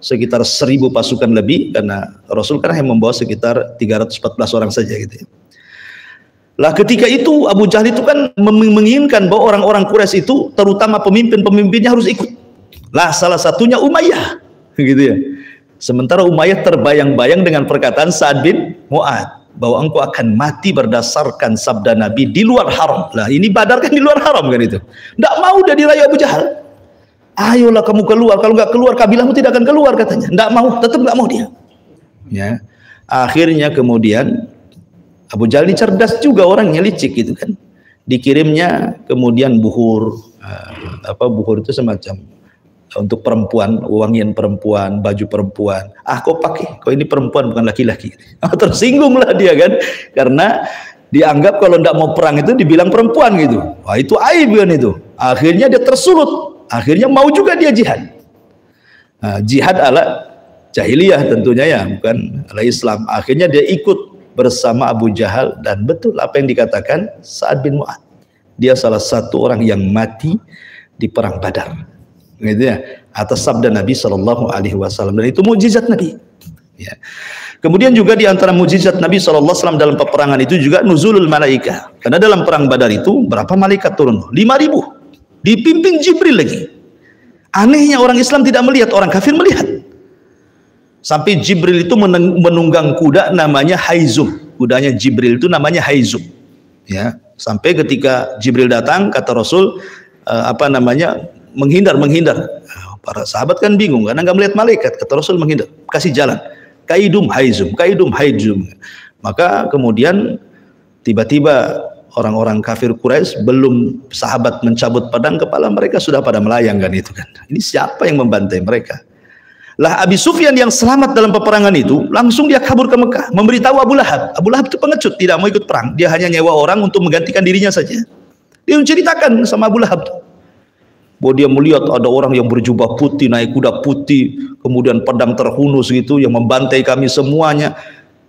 sekitar 1000 pasukan lebih, karena Rasul kan hanya membawa sekitar 314 orang saja gitu ya. Lah ketika itu Abu Jahal itu kan menginginkan bahwa orang-orang Quraisy itu, terutama pemimpin-pemimpinnya harus ikut. Lah salah satunya Umayyah gitu ya. Sementara Umayyah terbayang-bayang dengan perkataan Sa'ad bin Mu'adz bahwa engkau akan mati berdasarkan sabda Nabi di luar haram. Lah ini Badar kan di luar haram kan itu. Tidak mau dia dirayu Abu Jahal. Ayolah kamu keluar, kalau nggak keluar kabilahmu tidak akan keluar katanya. Tidak mau, tetap nggak mau dia. Ya. Akhirnya kemudian Abu Jahal ini cerdas juga, orangnya licik gitu kan. Dikirimnya kemudian buhur, buhur itu semacam untuk perempuan, wangian perempuan, baju perempuan. Kau pakai, kau ini perempuan bukan laki-laki. Tersinggunglah dia kan, karena dianggap kalau tidak mau perang itu dibilang perempuan gitu. Wah itu aib kan itu. Akhirnya dia tersulut, akhirnya mau juga dia jihad. Jihad ala jahiliyah tentunya ya, bukan ala Islam. Akhirnya dia ikut bersama Abu Jahal, dan betul apa yang dikatakan Sa'ad bin Mu'adz. Dia salah satu orang yang mati di perang Badar. Gitu ya, atas sabda Nabi Shallallahu Alaihi Wasallam, dan itu mukjizat Nabi. Ya. Kemudian juga di antara mukjizat Nabi Shallallahu Alaihi Wasallam dalam peperangan itu juga nuzulul malaika. Karena dalam perang Badar itu berapa malaikat turun? 5.000, dipimpin Jibril lagi. Anehnya orang Islam tidak melihat, orang kafir melihat. Sampai Jibril itu menunggang kuda namanya Haizum. Kudanya Jibril itu namanya Haizum. Ya, sampai ketika Jibril datang, kata Rasul menghindar. Para sahabat kan bingung karena nggak melihat malaikat. Kata Rasul menghindar, kasih jalan. Kaidum Haizum. Maka kemudian tiba-tiba orang-orang kafir Quraisy, belum sahabat mencabut pedang, kepala mereka sudah pada melayang kan itu kan. Ini siapa yang membantai mereka? Lah Abi Sufyan yang selamat dalam peperangan itu langsung dia kabur ke Mekah, memberitahu Abu Lahab. Abu Lahab itu pengecut, tidak mau ikut perang. Dia hanya nyewa orang untuk menggantikan dirinya saja. Dia menceritakan sama Abu Lahab bahwa dia melihat ada orang yang berjubah putih, naik kuda putih, kemudian pedang terhunus gitu, yang membantai kami semuanya.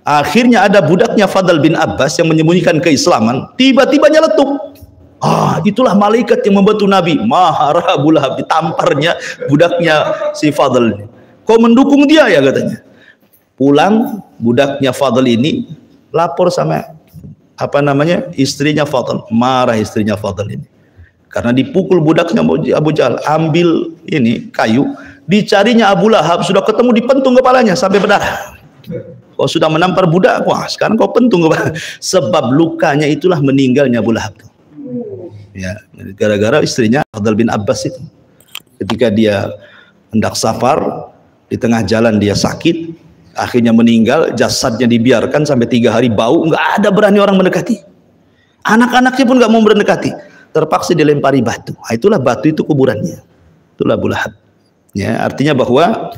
Akhirnya ada budaknya Fadl bin Abbas yang menyembunyikan keislaman, tiba-tiba nyeletuk. Itulah malaikat yang membantu Nabi. Marah Abu Lahab, ditamparnya budaknya si Fadl. Kau mendukung dia ya katanya. Pulang budaknya Fadl ini lapor sama istrinya Fadl. Marah istrinya Fadl ini. Karena dipukul budaknya Abu Jahal, ambil ini kayu, dicarinya Abu Lahab, sudah ketemu, dipentung kepalanya sampai berdarah. Kau sudah menampar budak, wah sekarang kau pentung kepala. Sebab lukanya itulah meninggalnya Abu Lahab. Ya, gara-gara istrinya Fadl bin Abbas itu. Ketika dia hendak safar, di tengah jalan dia sakit, akhirnya meninggal, jasadnya dibiarkan sampai 3 hari bau, nggak ada berani orang mendekati. Anak-anaknya pun nggak mau mendekati. Terpaksa dilempari batu. Itulah batu itu kuburannya. Itulah Abu Lahab. Ya, artinya bahwa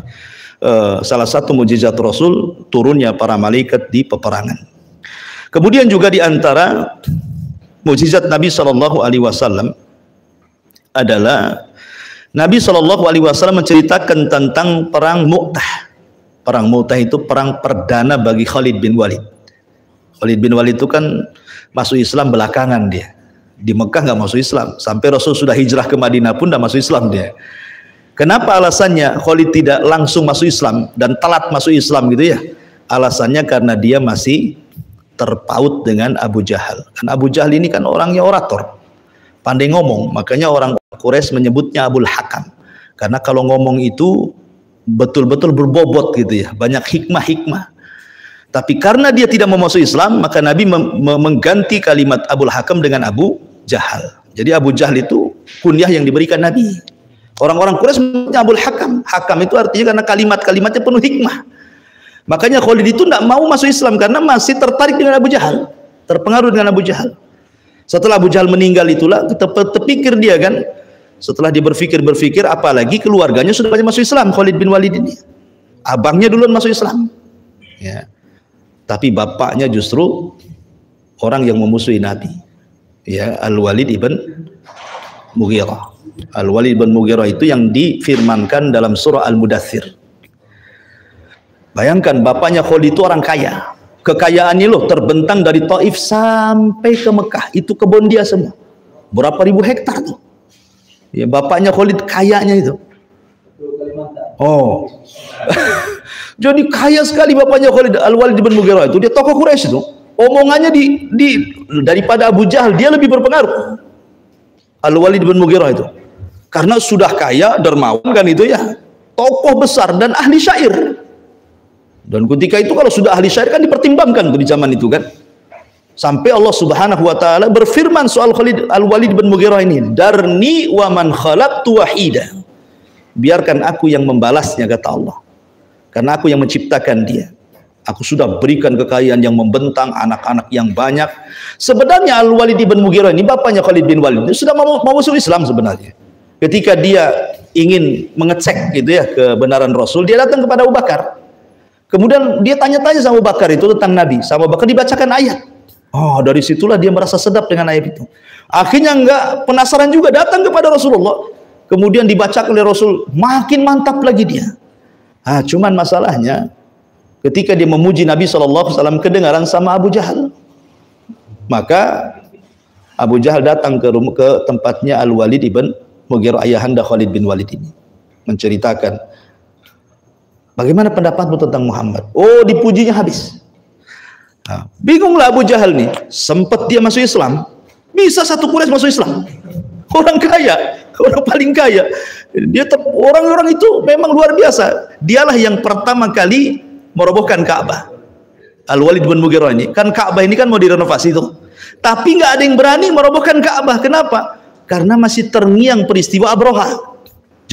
salah satu mukjizat Rasul turunnya para malaikat di peperangan. Kemudian juga di antara mukjizat Nabi Shallallahu Alaihi Wasallam adalah Nabi Shallallahu Alaihi Wasallam menceritakan tentang perang Mu'tah. Perang Mu'tah itu perang perdana bagi Khalid bin Walid. Khalid bin Walid itu kan masuk Islam belakangan dia. Di Mekah nggak masuk Islam, sampai Rasul sudah hijrah ke Madinah pun nggak masuk Islam dia. Kenapa alasannya Khalid tidak langsung masuk Islam dan telat masuk Islam gitu ya? Alasannya karena dia masih terpaut dengan Abu Jahal. Dan Abu Jahal ini kan orangnya orator, pandai ngomong, makanya orang Quraisy menyebutnya Abul Hakam. Karena kalau ngomong itu betul-betul berbobot gitu ya, banyak hikmah-hikmah. Tapi karena dia tidak mau masuk Islam, maka Nabi mengganti kalimat Abul Hakam dengan Abu Jahal. Jadi Abu Jahal itu kunyah yang diberikan Nabi. Orang-orang Quraisy menyebutnya Abul Hakam. Hakam itu artinya karena kalimat-kalimatnya penuh hikmah. Makanya Khalid itu tidak mau masuk Islam karena masih tertarik dengan Abu Jahal, terpengaruh dengan Abu Jahal. Setelah Abu Jahal meninggal itulah terpikir dia kan, setelah dia berpikir, apalagi keluarganya sudah banyak masuk Islam. Khalid bin Walid ini, abangnya duluan masuk Islam. Ya. Tapi bapaknya justru orang yang memusuhi Nabi, ya, Al-Walid ibn Mughirah. Al-Walid ibn Mughirah itu yang difirmankan dalam surah Al-Mudaththir. Bayangkan bapaknya Khalid itu orang kaya. Kekayaannya loh terbentang dari Taif sampai ke Mekah. Itu kebun dia semua. Berapa ribu hektar tuh. Ya, bapaknya Khalid kayanya itu. Oh. Jadi kaya sekali bapaknya Khalid, Al-Walid bin Mughirah itu. Dia tokoh Quraisy itu. Omongannya daripada Abu Jahal dia lebih berpengaruh. Al-Walid bin Mughirah itu. Karena sudah kaya, dermawan kan itu ya. Tokoh besar dan ahli syair. Dan ketika itu kalau sudah ahli syair kan dipertimbangkan tuh di zaman itu kan. Sampai Allah Subhanahu wa taala berfirman soal Khalid Al-Walid bin Mughirah ini, "Darni wa man khalaqtu wahida." Biarkan aku yang membalasnya, kata Allah. Karena aku yang menciptakan dia. Aku sudah berikan kekayaan yang membentang, anak-anak yang banyak. Sebenarnya Al-Walid bin Mughirah ini bapaknya Khalid bin Walid sudah mau masuk Islam sebenarnya. Ketika dia ingin mengecek gitu ya kebenaran Rasul, dia datang kepada Abu Bakar. Kemudian dia tanya-tanya sama Abu Bakar itu tentang Nabi. Sama Abu Bakar dibacakan ayat. Oh, dari situlah dia merasa sedap dengan ayat itu. Akhirnya enggak penasaran juga datang kepada Rasulullah. Kemudian dibacakan oleh Rasul, makin mantap lagi dia. Cuman masalahnya ketika dia memuji Nabi SAW kedengaran sama Abu Jahal. Maka Abu Jahal datang ke tempatnya Al-Walid bin Mughirah, ayahanda Khalid bin Walid ini. Menceritakan, bagaimana pendapatmu tentang Muhammad? Oh, dipujinya habis. Bingunglah Abu Jahal nih. Sempat dia masuk Islam, bisa satu Quraisy masuk Islam. Orang kaya, orang paling kaya. Orang-orang itu memang luar biasa. Dialah yang pertama kali merobohkan Ka'bah. Al-Walid bin Mughirah ini. Kan Ka'bah ini kan mau direnovasi tuh. Tapi nggak ada yang berani merobohkan Ka'bah. Kenapa? Karena masih terngiang peristiwa Abroha.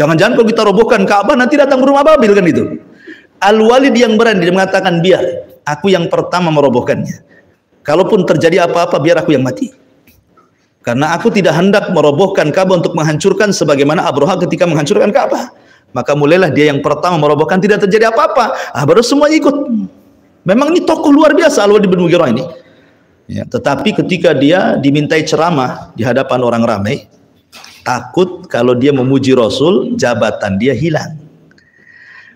Jangan-jangan kalau kita robohkan Ka'bah nanti datang burung ababil kan itu. Al-Walid yang berani, dia mengatakan, biar aku yang pertama merobohkannya. Kalaupun terjadi apa-apa biar aku yang mati. Karena aku tidak hendak merobohkan Ka'bah untuk menghancurkan sebagaimana Abroha ketika menghancurkan Ka'bah. Maka mulailah dia yang pertama merobohkan, tidak terjadi apa-apa. Baru semuanya ikut. Memang ini tokoh luar biasa Al-Walid bin Mughirah ini. Ya, tetapi ketika dia dimintai ceramah di hadapan orang ramai, takut kalau dia memuji Rasul, jabatan dia hilang.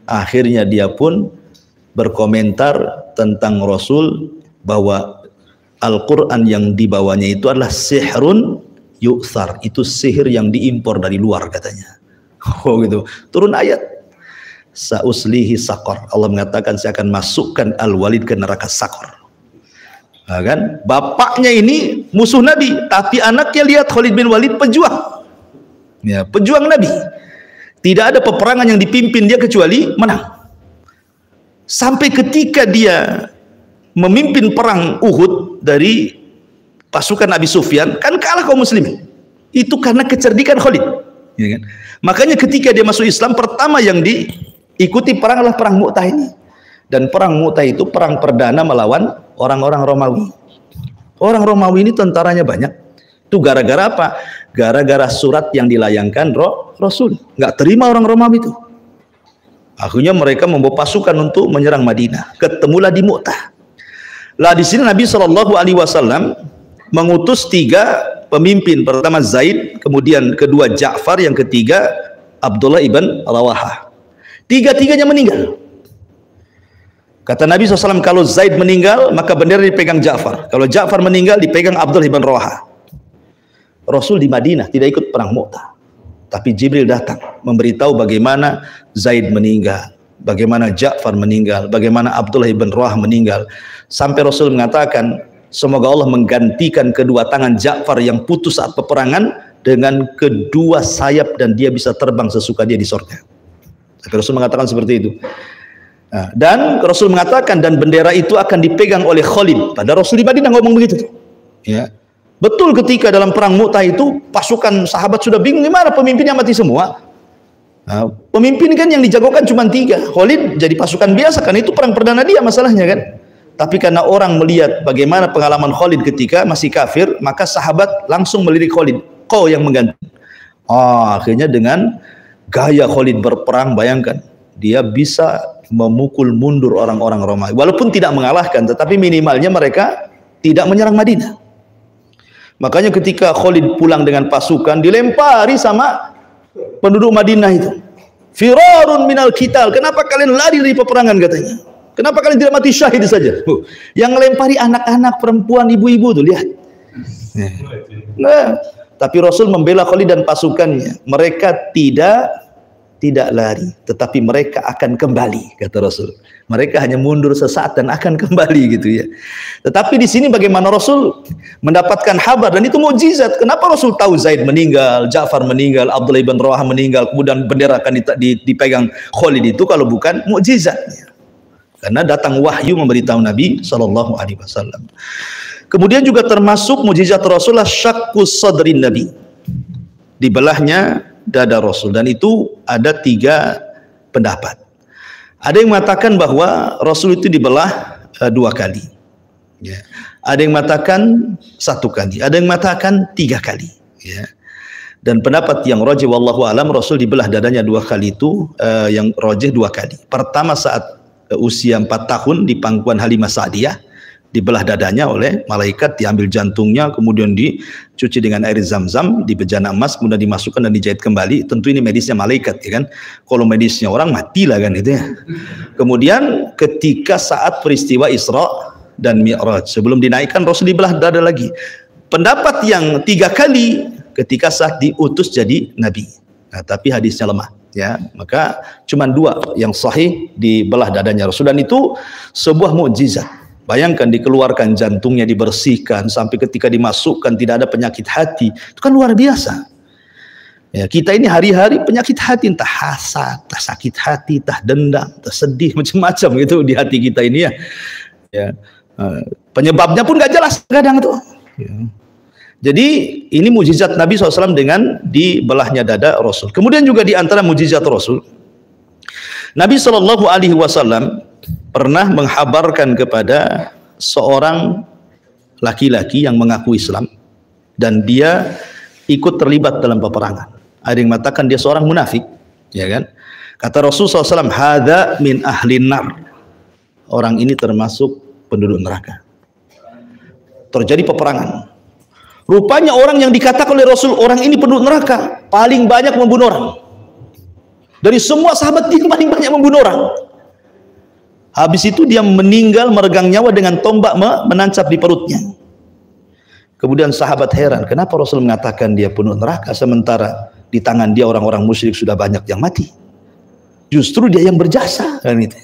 Akhirnya dia pun berkomentar tentang Rasul bahwa Al-Quran yang dibawanya itu adalah sihrun yu'thar. Itu sihir yang diimpor dari luar katanya. Oh gitu. Turun ayat. Sa'uslihi saqar. Allah mengatakan saya akan masukkan Al-Walid ke neraka saqar. Nah, kan? Bapaknya ini musuh Nabi, tapi anaknya lihat Khalid bin Walid pejuang. Ya, pejuang Nabi. Tidak ada peperangan yang dipimpin dia kecuali menang. Sampai ketika dia memimpin perang Uhud dari pasukan Abi Sufyan, kan kalah kaum muslimin. Itu karena kecerdikan Khalid. Ya kan? Makanya ketika dia masuk Islam, pertama yang diikuti perang adalah perang Mu'tah ini. Dan perang Mu'tah itu perang perdana melawan orang-orang Romawi. Orang Romawi ini tentaranya banyak. Itu gara-gara apa? Gara-gara surat yang dilayangkan Rasul. Nggak terima orang Romawi itu. Akhirnya mereka membawa pasukan untuk menyerang Madinah. Ketemulah di Mu'tah. Lah di sini Nabi SAW mengutus 3 pemimpin. Pertama Zaid, kemudian kedua Ja'far, yang ketiga Abdullah ibn Rawahah. Tiga-tiganya meninggal. Kata Nabi SAW, kalau Zaid meninggal maka bendera dipegang Ja'far. Kalau Ja'far meninggal dipegang Abdullah ibn Rawahah. Rasul di Madinah tidak ikut perang Mu'tah. Tapi Jibril datang memberitahu bagaimana Zaid meninggal, bagaimana Ja'far meninggal, bagaimana Abdullah ibn Rawahah meninggal. Sampai Rasul mengatakan, semoga Allah menggantikan kedua tangan Ja'far yang putus saat peperangan dengan kedua sayap dan dia bisa terbang sesuka dia di surga. Tapi Rasul mengatakan seperti itu. Nah, dan Rasul mengatakan dan bendera itu akan dipegang oleh Khalid. Pada Rasul di Madinah ngomong begitu. Ya. Betul, ketika dalam perang Mu'tah itu pasukan sahabat sudah bingung gimana pemimpinnya mati semua. Nah, pemimpin kan yang dijagokan cuma 3. Khalid jadi pasukan biasa kan, itu perang perdana dia masalahnya kan. Tapi karena orang melihat bagaimana pengalaman Khalid ketika masih kafir, maka sahabat langsung melirik Khalid. Kau yang mengganti. Akhirnya dengan gaya Khalid berperang, bayangkan dia bisa memukul mundur orang-orang Romawi. Walaupun tidak mengalahkan, tetapi minimalnya mereka tidak menyerang Madinah. Makanya ketika Khalid pulang dengan pasukan, dilempari sama penduduk Madinah itu. Firarun minal qital. Kenapa kalian lari dari peperangan katanya? Kenapa kalian tidak mati syahid saja? Yang lempari anak-anak, perempuan, ibu-ibu tuh, lihat. Nah, tapi Rasul membela Khalid dan pasukannya. Mereka tidak lari, tetapi mereka akan kembali, kata Rasul. Mereka hanya mundur sesaat dan akan kembali gitu ya. Tetapi di sini bagaimana Rasul mendapatkan kabar, dan itu mukjizat. Kenapa Rasul tahu Zaid meninggal, Ja'far meninggal, Abdullah bin Rawahah meninggal, kemudian bendera akan dipegang Khalid, itu kalau bukan mukjizatnya. Karena datang wahyu memberitahu Nabi sallallahu alaihi wasallam. Kemudian juga termasuk mukjizat Rasulullah syakkus sadrin Nabi. Dibelahnya dada Rasul, dan itu ada 3 pendapat. Ada yang mengatakan bahwa Rasul itu dibelah 2 kali. Ya. Ada yang mengatakan 1 kali, ada yang mengatakan 3 kali. Ya. Dan pendapat yang rajih wallahu alam, Rasul dibelah dadanya 2 kali itu yang rajih 2 kali. Pertama saat usia 4 tahun di pangkuan Halimah Sa'diyah, dibelah dadanya oleh malaikat, diambil jantungnya, kemudian dicuci dengan air zam-zam, di bejana emas, kemudian dimasukkan dan dijahit kembali. Tentu ini medisnya malaikat, ya kan? Kalau medisnya orang matilah kan itu ya. Kemudian ketika saat peristiwa Isra dan Mi'raj, sebelum dinaikkan Rasul dibelah dada lagi. Pendapat yang 3 kali ketika saat diutus jadi nabi. Nah, tapi hadisnya lemah, ya. Maka cuma 2 yang sahih dibelah dadanya Rasul, dan itu sebuah mukjizat. Bayangkan, dikeluarkan jantungnya, dibersihkan, sampai ketika dimasukkan tidak ada penyakit hati. Itu kan luar biasa. Ya, kita ini hari-hari penyakit hati, entah hasad, entah sakit hati, entah dendam, entah sedih, macam-macam gitu di hati kita ini ya. Ya, penyebabnya pun gak jelas kadang tuh. Ya. Jadi ini mukjizat Nabi SAW dengan dibelahnya dada Rasul. Kemudian juga di antara mukjizat Rasul, Nabi SAW pernah menghabarkan kepada seorang laki-laki yang mengaku Islam, dan dia ikut terlibat dalam peperangan. Ada yang mengatakan dia seorang munafik, ya kan? Kata Rasulullah SAW, hadza min ahlin nar. Orang ini termasuk penduduk neraka. Terjadi peperangan. Rupanya orang yang dikatakan oleh Rasul, orang ini penduduk neraka, paling banyak membunuh orang. Dari semua sahabat dia paling banyak membunuh orang. Habis itu dia meninggal meregang nyawa dengan tombak menancap di perutnya. Kemudian sahabat heran, kenapa Rasul mengatakan dia penduduk neraka sementara di tangan dia orang-orang musyrik sudah banyak yang mati. Justru dia yang berjasa kan itu.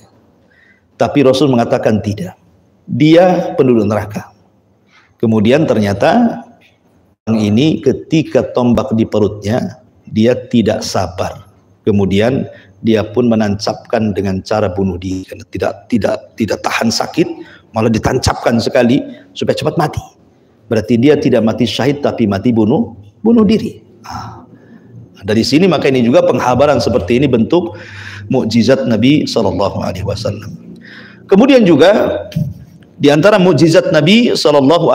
Tapi Rasul mengatakan tidak. Dia penduduk neraka. Kemudian ternyata orang ini ketika tombak di perutnya, dia tidak sabar. Kemudian dia pun menancapkan dengan cara bunuh diri, karena tidak tahan sakit, malah ditancapkan sekali supaya cepat mati. Berarti dia tidak mati syahid, tapi mati bunuh diri. Dari sini maka ini juga penghabaran seperti ini bentuk mukjizat Nabi SAW. Kemudian juga di antara mukjizat Nabi SAW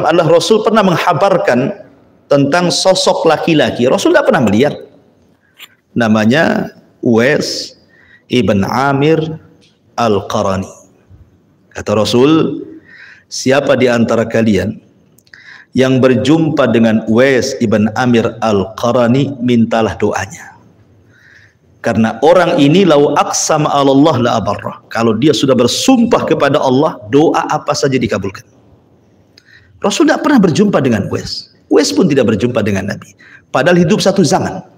adalah Rasul pernah menghabarkan tentang sosok laki-laki. Rasul tidak pernah melihat. Namanya Uwais ibn Amir al-Qarani. Kata Rasul, siapa di antara kalian yang berjumpa dengan Uwais ibn Amir al-Qarani, mintalah doanya. Karena orang ini lau aqsama 'ala Allah la abarrah. Kalau dia sudah bersumpah kepada Allah, doa apa saja dikabulkan. Rasul tidak pernah berjumpa dengan Uwais. Uwais pun tidak berjumpa dengan Nabi. Padahal hidup satu zaman.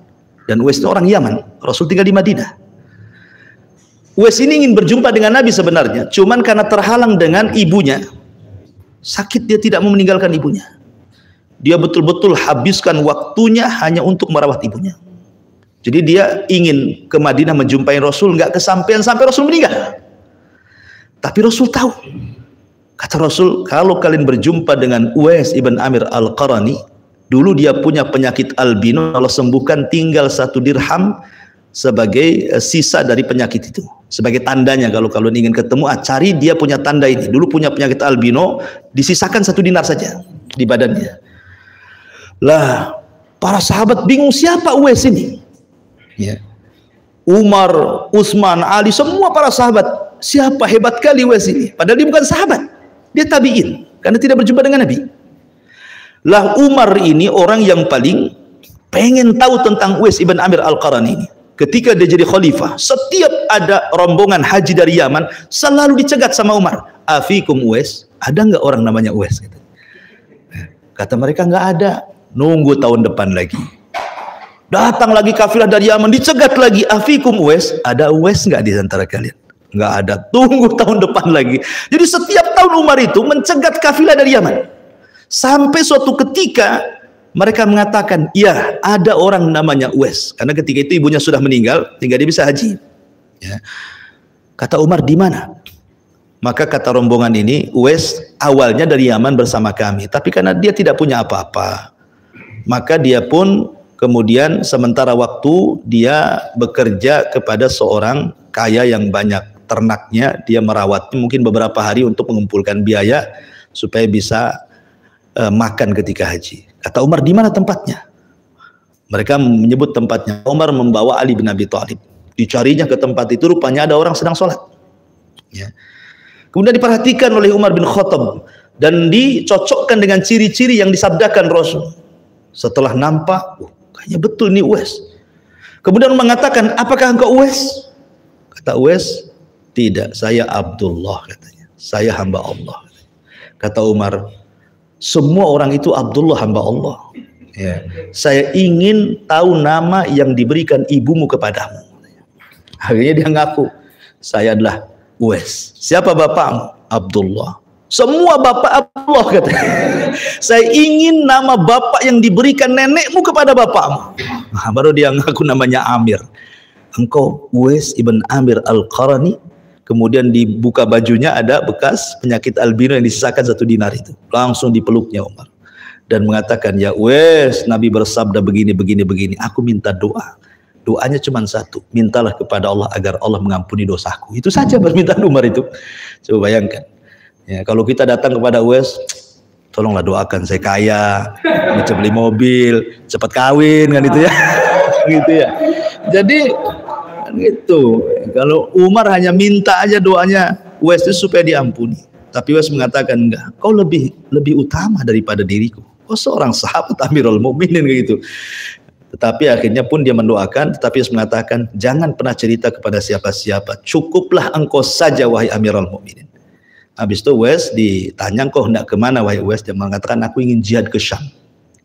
Dan Uwais itu orang Yaman, Rasul tinggal di Madinah. Uwais ini ingin berjumpa dengan Nabi sebenarnya, cuman karena terhalang dengan ibunya, sakit dia tidak mau meninggalkan ibunya. Dia betul-betul habiskan waktunya hanya untuk merawat ibunya. Jadi dia ingin ke Madinah menjumpai Rasul, nggak kesampaian sampai Rasul meninggal. Tapi Rasul tahu. Kata Rasul, kalau kalian berjumpa dengan Uwais ibn Amir al-Qarani, dulu dia punya penyakit albino, kalau sembuhkan tinggal 1 dirham sebagai sisa dari penyakit itu. Sebagai tandanya kalau kalian ingin ketemu, cari dia punya tanda ini. Dulu punya penyakit albino, disisakan 1 dinar saja di badannya. Lah, para sahabat bingung siapa Uwais ini? Ya. Umar, Utsman, Ali, semua para sahabat, siapa hebat kali Uwais ini? Padahal dia bukan sahabat, dia tabi'in, karena tidak berjumpa dengan Nabi. Lah Umar ini orang yang paling pengen tahu tentang Uwais ibn Amir al-Qarani ini. ketika dia jadi khalifah, setiap ada rombongan haji dari Yaman, selalu dicegat sama Umar. Afikum Uwais, ada nggak orang namanya Uwais? Kata mereka nggak ada. Nunggu tahun depan lagi. Datang lagi kafilah dari Yaman, dicegat lagi. Afikum Uwais, ada Uwais nggak di antara kalian? Nggak ada. Tunggu tahun depan lagi. Jadi setiap tahun Umar itu mencegat kafilah dari Yaman. Sampai suatu ketika mereka mengatakan, ya ada orang namanya Uwais. Karena ketika itu ibunya sudah meninggal, sehingga dia bisa haji. Ya. Kata Umar, di mana? Maka kata rombongan ini, Uwais awalnya dari Yaman bersama kami. Tapi karena dia tidak punya apa-apa, maka dia pun kemudian sementara waktu dia bekerja kepada seorang kaya yang banyak ternaknya. Dia merawatnya mungkin beberapa hari untuk mengumpulkan biaya supaya bisa makan ketika haji. Kata Umar, di mana tempatnya? Mereka menyebut tempatnya. Umar membawa Ali bin Abi Thalib. Dicarinya ke tempat itu, rupanya ada orang sedang sholat. Ya. Kemudian diperhatikan oleh Umar bin Khattab dan dicocokkan dengan ciri-ciri yang disabdakan Rasul. Setelah nampak, kayaknya betul ini Uwais. Kemudian mengatakan, apakah engkau Uwais? Kata Uwais, tidak, saya Abdullah katanya. Saya hamba Allah. Kata Umar, semua orang itu Abdullah hamba Allah. Ya. Saya ingin tahu nama yang diberikan ibumu kepadamu. Akhirnya dia ngaku, saya adalah Uwais. Siapa bapakmu? Abdullah. Semua bapak Abdullah katanya. Saya ingin nama bapak yang diberikan nenekmu kepada bapakmu. Nah, baru dia ngaku namanya Amir. Engkau Uwais ibn Amir al-Qarani. Kemudian dibuka bajunya, ada bekas penyakit albino yang disisakan 1 dinar itu. Langsung dipeluknya Umar dan mengatakan, ya Uwais, Nabi bersabda begini, begini, begini. Aku minta doa. Doanya cuma satu, mintalah kepada Allah agar Allah mengampuni dosaku. Itu saja permintaan Umar itu. Coba bayangkan. Ya, kalau kita datang kepada Uwais, tolonglah doakan saya kaya, bisa beli mobil, cepat kawin kan itu ya. Gitu ya. Jadi gitu. Kalau Umar hanya minta aja doanya Uwais itu supaya diampuni. Tapi Uwais mengatakan, enggak, kau lebih utama daripada diriku. Kau seorang sahabat Amirul Mukminin gitu. Tetapi akhirnya pun dia mendoakan, tetapi Uwais mengatakan, jangan pernah cerita kepada siapa-siapa. Cukuplah engkau saja wahai Amirul Mukminin. Habis itu Uwais ditanya, kau hendak kemana wahai Uwais? Dia mengatakan, aku ingin jihad ke Syam.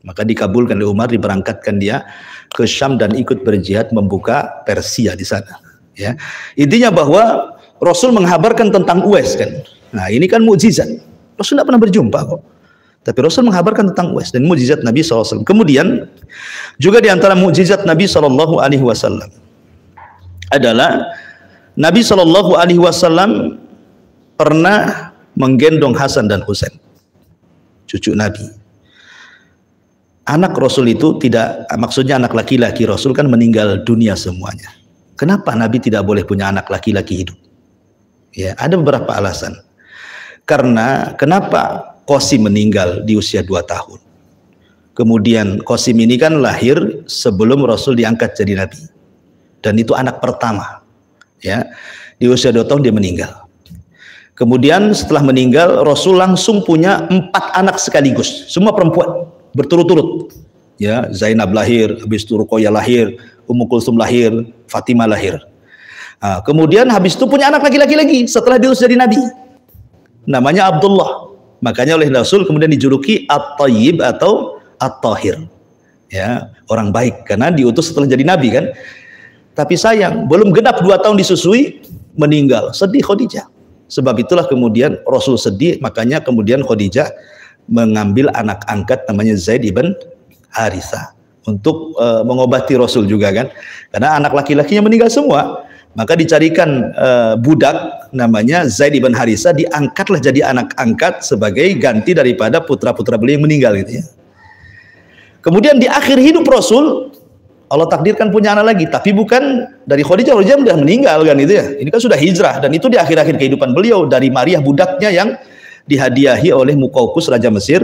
Maka dikabulkan oleh Umar, diberangkatkan dia ke Syam dan ikut berjihad membuka Persia di sana. Ya, intinya bahwa Rasul menghabarkan tentang Uwais kan. Nah ini kan mukjizat. Rasul tidak pernah berjumpa kok. Tapi Rasul menghabarkan tentang Uwais dan mukjizat Nabi SAW. Kemudian juga di antara mukjizat Nabi SAW adalah Nabi SAW pernah menggendong Hasan dan Husain, cucu Nabi. Anak Rasul itu tidak, maksudnya anak laki-laki Rasul kan meninggal dunia semuanya. Kenapa Nabi tidak boleh punya anak laki-laki hidup? Ya, ada beberapa alasan. Karena kenapa Qasim meninggal di usia 2 tahun? Kemudian Qasim ini kan lahir sebelum Rasul diangkat jadi Nabi. Dan itu anak pertama. Ya, di usia 2 tahun dia meninggal. Kemudian setelah meninggal Rasul langsung punya 4 anak sekaligus, semua perempuan. Berturut-turut, ya, Zainab lahir, habis itu Ruqayyah lahir, Ummu Kulsum lahir, Fatimah lahir. Nah, kemudian habis itu punya anak laki-laki lagi setelah diutus jadi Nabi, namanya Abdullah. Makanya oleh Rasul kemudian dijuluki At-Tayyib atau At-Tahir, ya, orang baik, karena diutus setelah jadi Nabi kan. Tapi sayang, belum genap 2 tahun disusui, meninggal. Sedih Khadijah. Sebab itulah kemudian Rasul sedih, makanya kemudian Khadijah mengambil anak angkat namanya Zaid ibn Harithah untuk mengobati Rasul juga kan, karena anak laki-lakinya meninggal semua. Maka dicarikan budak namanya Zaid ibn Harithah, diangkatlah jadi anak angkat sebagai ganti daripada putra-putra beliau yang meninggal gitu ya. Kemudian di akhir hidup Rasul Allah takdirkan punya anak lagi, tapi bukan dari Khadijah. Khadijah sudah meninggal kan itu ya. Ini kan sudah hijrah dan itu di akhir-akhir kehidupan beliau, dari Maria budaknya yang dihadiahi oleh Muqawqis Raja Mesir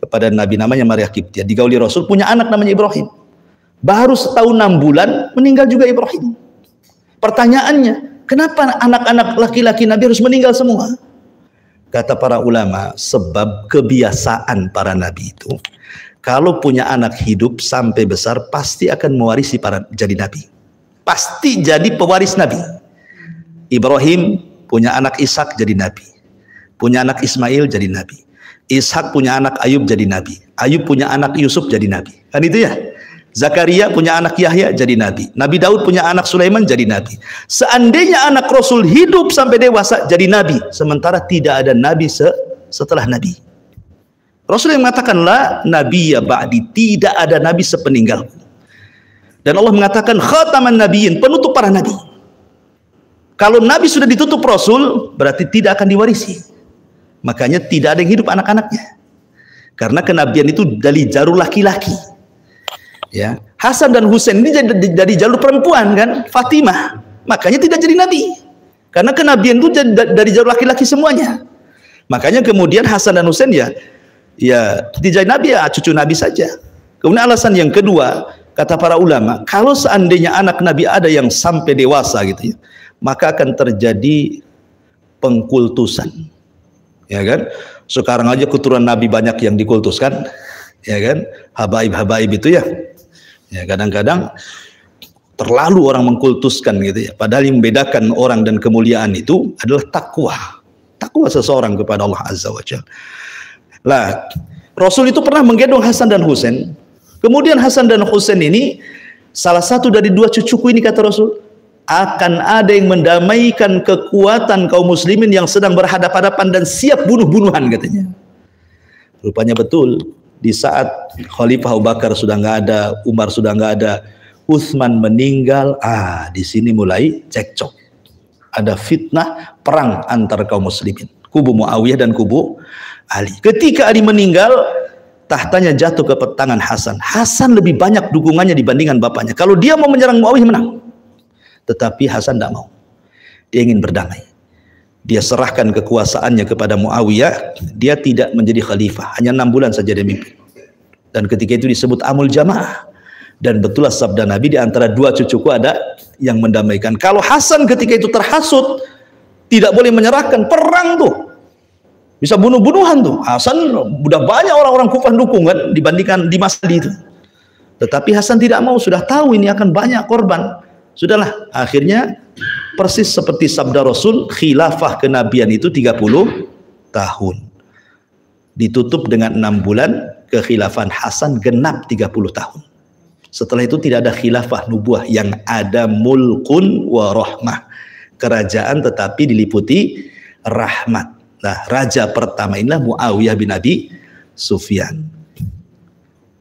kepada Nabi, namanya Maria Qibtiyah. Digauli Rasul punya anak namanya Ibrahim. Baru setahun 6 bulan meninggal juga Ibrahim. Pertanyaannya, kenapa anak-anak laki-laki Nabi harus meninggal semua? Kata para ulama, sebab kebiasaan para Nabi itu, kalau punya anak hidup sampai besar pasti akan mewarisi para jadi Nabi. pasti jadi pewaris Nabi. Ibrahim punya anak Ishak jadi Nabi, punya anak Ismail jadi Nabi, Ishak punya anak Ayub jadi Nabi, Ayub punya anak Yusuf jadi Nabi, kan itu ya. Zakaria punya anak Yahya jadi Nabi, Nabi Daud punya anak Sulaiman jadi Nabi. Seandainya anak Rasul hidup sampai dewasa jadi Nabi, sementara tidak ada Nabi setelah Nabi. Rasul yang mengatakan la nabiyya ba'di, tidak ada Nabi sepeninggalku. Dan Allah mengatakan khataman nabiyyin, penutup para Nabi. Kalau Nabi sudah ditutup Rasul, berarti tidak akan diwarisi. Makanya tidak ada yang hidup anak-anaknya. Karena kenabian itu dari jalur laki-laki. Ya, Hasan dan Husain ini dari jalur perempuan kan, Fatimah. Makanya tidak jadi Nabi. Karena kenabian itu dari jalur laki-laki semuanya. Makanya kemudian Hasan dan Husain ya tidak jadi Nabi, ya cucu Nabi saja. Kemudian alasan yang kedua, kata para ulama, kalau seandainya anak Nabi ada yang sampai dewasa gitu ya, maka akan terjadi pengkultusan, ya kan? Sekarang aja keturunan Nabi banyak yang dikultuskan, ya kan? Habaib itu ya. Ya kadang-kadang terlalu orang mengkultuskan gitu ya. Padahal yang membedakan orang dan kemuliaan itu adalah takwa seseorang kepada Allah Azza wa Jalla. Lah, Rasul itu pernah menggendong Hasan dan Husain. Kemudian Hasan dan Husain ini salah satu dari dua cucuku ini, kata Rasul, akan ada yang mendamaikan kekuatan kaum muslimin yang sedang berhadapan-hadapan dan siap bunuh-bunuhan, katanya. Rupanya betul, di saat Khalifah Abu Bakar sudah nggak ada, Umar sudah nggak ada, Utsman meninggal, di sini mulai cekcok. Ada fitnah perang antara kaum muslimin, kubu Muawiyah dan kubu Ali. Ketika Ali meninggal, tahtanya jatuh ke tangan Hasan. Hasan lebih banyak dukungannya dibandingkan bapaknya. Kalau dia mau menyerang Muawiyah, menang. Tetapi Hasan tidak mau. Dia ingin berdamai. Dia serahkan kekuasaannya kepada Muawiyah. Dia tidak menjadi khalifah. Hanya 6 bulan saja dia mimpin. Dan ketika itu disebut Amul Jamaah. Dan betullah sabda Nabi, di antara dua cucuku ada yang mendamaikan. Kalau Hasan ketika itu terhasut, tidak boleh menyerahkan, perang tuh. Bisa bunuh-bunuhan tuh. Hasan udah banyak orang-orang Kufah dukung kan dibandingkan di masa itu. Tetapi Hasan tidak mau, sudah tahu ini akan banyak korban. Sudahlah, akhirnya persis seperti sabda Rasul, khilafah kenabian itu 30 tahun. Ditutup dengan 6 bulan, kekhilafan Hasan genap 30 tahun. Setelah itu tidak ada khilafah nubuah, yang ada mulkun wa rahmah. Kerajaan tetapi diliputi rahmat. Nah, raja pertama inilah Muawiyah bin Abi Sufyan.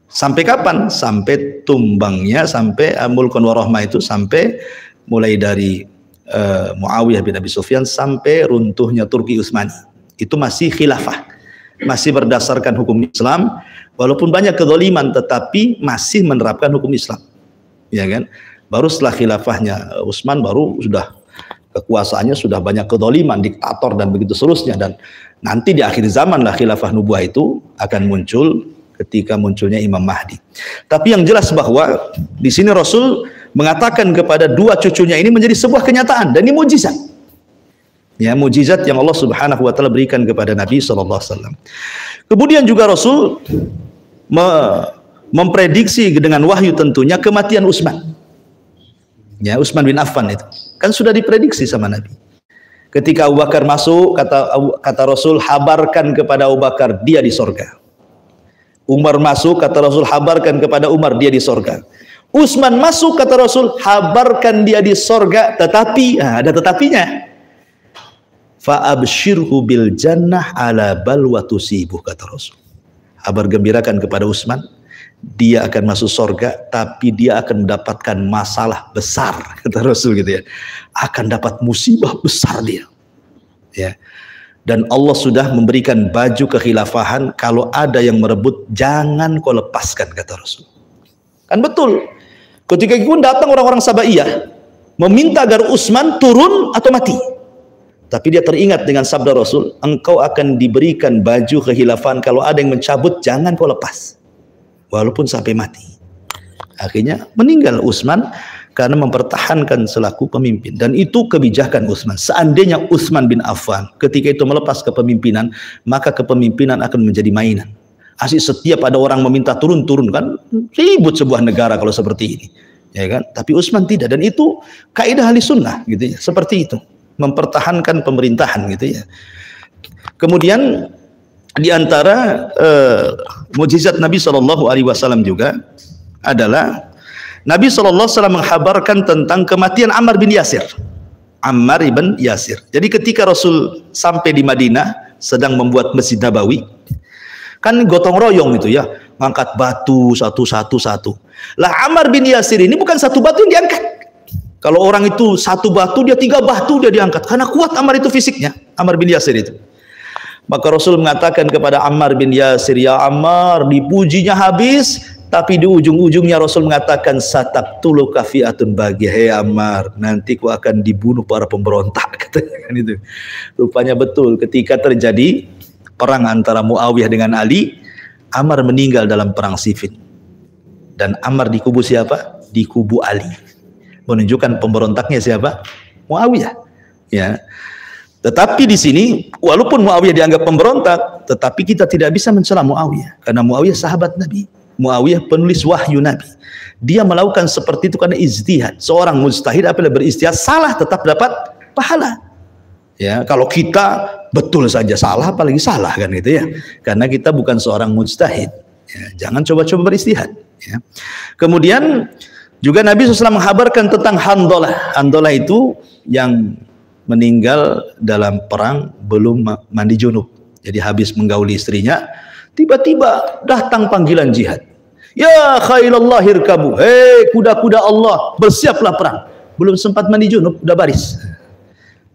Sampai kapan? Sampai tumbangnya, sampai mulkun wa rahmah itu, sampai mulai dari Muawiyah bin Abi Sufyan sampai runtuhnya Turki Utsmani. Itu masih khilafah, masih berdasarkan hukum Islam, walaupun banyak kezaliman tetapi masih menerapkan hukum Islam, ya kan? Baru setelah khilafahnya Utsman, baru sudah kekuasaannya sudah banyak kezaliman, diktator dan begitu seterusnya. Dan nanti di akhir zaman lah khilafah nubuah itu akan muncul ketika munculnya Imam Mahdi. Tapi yang jelas bahwa di sini Rasul mengatakan kepada dua cucunya ini menjadi sebuah kenyataan, dan ini mujizat. Ya, mujizat yang Allah Subhanahu wa taala berikan kepada Nabi sallallahu alaihi wasallam. Kemudian juga Rasul memprediksi dengan wahyu tentunya kematian Utsman. Ya, Utsman bin Affan itu kan sudah diprediksi sama Nabi. Ketika Abu Bakar masuk, kata Rasul, habarkan kepada Abu Bakar dia di sorga. Umar masuk, kata Rasul, habarkan kepada Umar dia di sorga. Utsman masuk, kata Rasul, habarkan dia di sorga, tetapi ada tetapinya. Fa'abshirhu bil jannah ala balwa tusibuh, kata Rasul. Kabar gembirakan kepada Utsman, dia akan masuk sorga, tapi dia akan mendapatkan masalah besar, kata Rasul gitu ya. Akan dapat musibah besar dia. Ya. Dan Allah sudah memberikan baju kekhilafahan, kalau ada yang merebut jangan kau lepaskan, kata Rasul. Kan betul. Ketika itu datang orang-orang Sabaiyah meminta agar Utsman turun atau mati. Tapi dia teringat dengan sabda Rasul, engkau akan diberikan baju kekhilafahan, kalau ada yang mencabut jangan kau lepas, walaupun sampai mati. Akhirnya meninggal Utsman karena mempertahankan selaku pemimpin, dan itu kebijakan Utsman. Seandainya Utsman bin Affan ketika itu melepas kepemimpinan, maka kepemimpinan akan menjadi mainan. Asik setiap ada orang meminta turun kan ribut sebuah negara kalau seperti ini. ya kan? Tapi Utsman tidak, dan itu kaidah ahli sunnah gitu ya, seperti itu, mempertahankan pemerintahan gitu ya. Kemudian di antara mukjizat Nabi SAW juga adalah Nabi SAW menghabarkan tentang kematian Ammar bin Yasir. Ammar ibn Yasir. Jadi ketika Rasul sampai di Madinah sedang membuat Masjid Nabawi, kan gotong royong itu ya, ngangkat batu satu. Lah Ammar bin Yasir ini bukan satu batu yang diangkat. Kalau orang itu satu batu, dia 3 batu dia diangkat, karena kuat Ammar itu fisiknya, Ammar bin Yasir itu. Maka Rasul mengatakan kepada Ammar bin Yasir, ya Ammar, dipujinya habis, tapi di ujung-ujungnya Rasul mengatakan, sataktuluka fi'atun bagi, hei Ammar, nanti ku akan dibunuh para pemberontak, katanya kan itu. Rupanya betul, ketika terjadi perang antara Muawiyah dengan Ali, Ammar meninggal dalam perang Siffin. Dan Ammar di kubu siapa? Di kubu Ali. Menunjukkan pemberontaknya siapa? Muawiyah. Ya. Tetapi di sini, walaupun Muawiyah dianggap pemberontak, tetapi kita tidak bisa mencela Muawiyah, karena Muawiyah sahabat Nabi. Muawiyah penulis wahyu Nabi. Dia melakukan seperti itu karena ijtihad. Seorang mujtahid apabila berijtihad salah tetap dapat pahala. Ya, kalau kita betul saja salah, apalagi salah kan gitu ya. Karena kita bukan seorang mujtahid. Ya, jangan coba-coba berijtihad. Ya. Kemudian juga Nabi SAW menghabarkan tentang Handalah. Handalah itu yang meninggal dalam perang belum mandi junub. Jadi habis menggauli istrinya, tiba-tiba datang panggilan jihad. Ya khailallah irkabu, hei kuda-kuda Allah, bersiaplah perang. Belum sempat mandi junub, udah baris.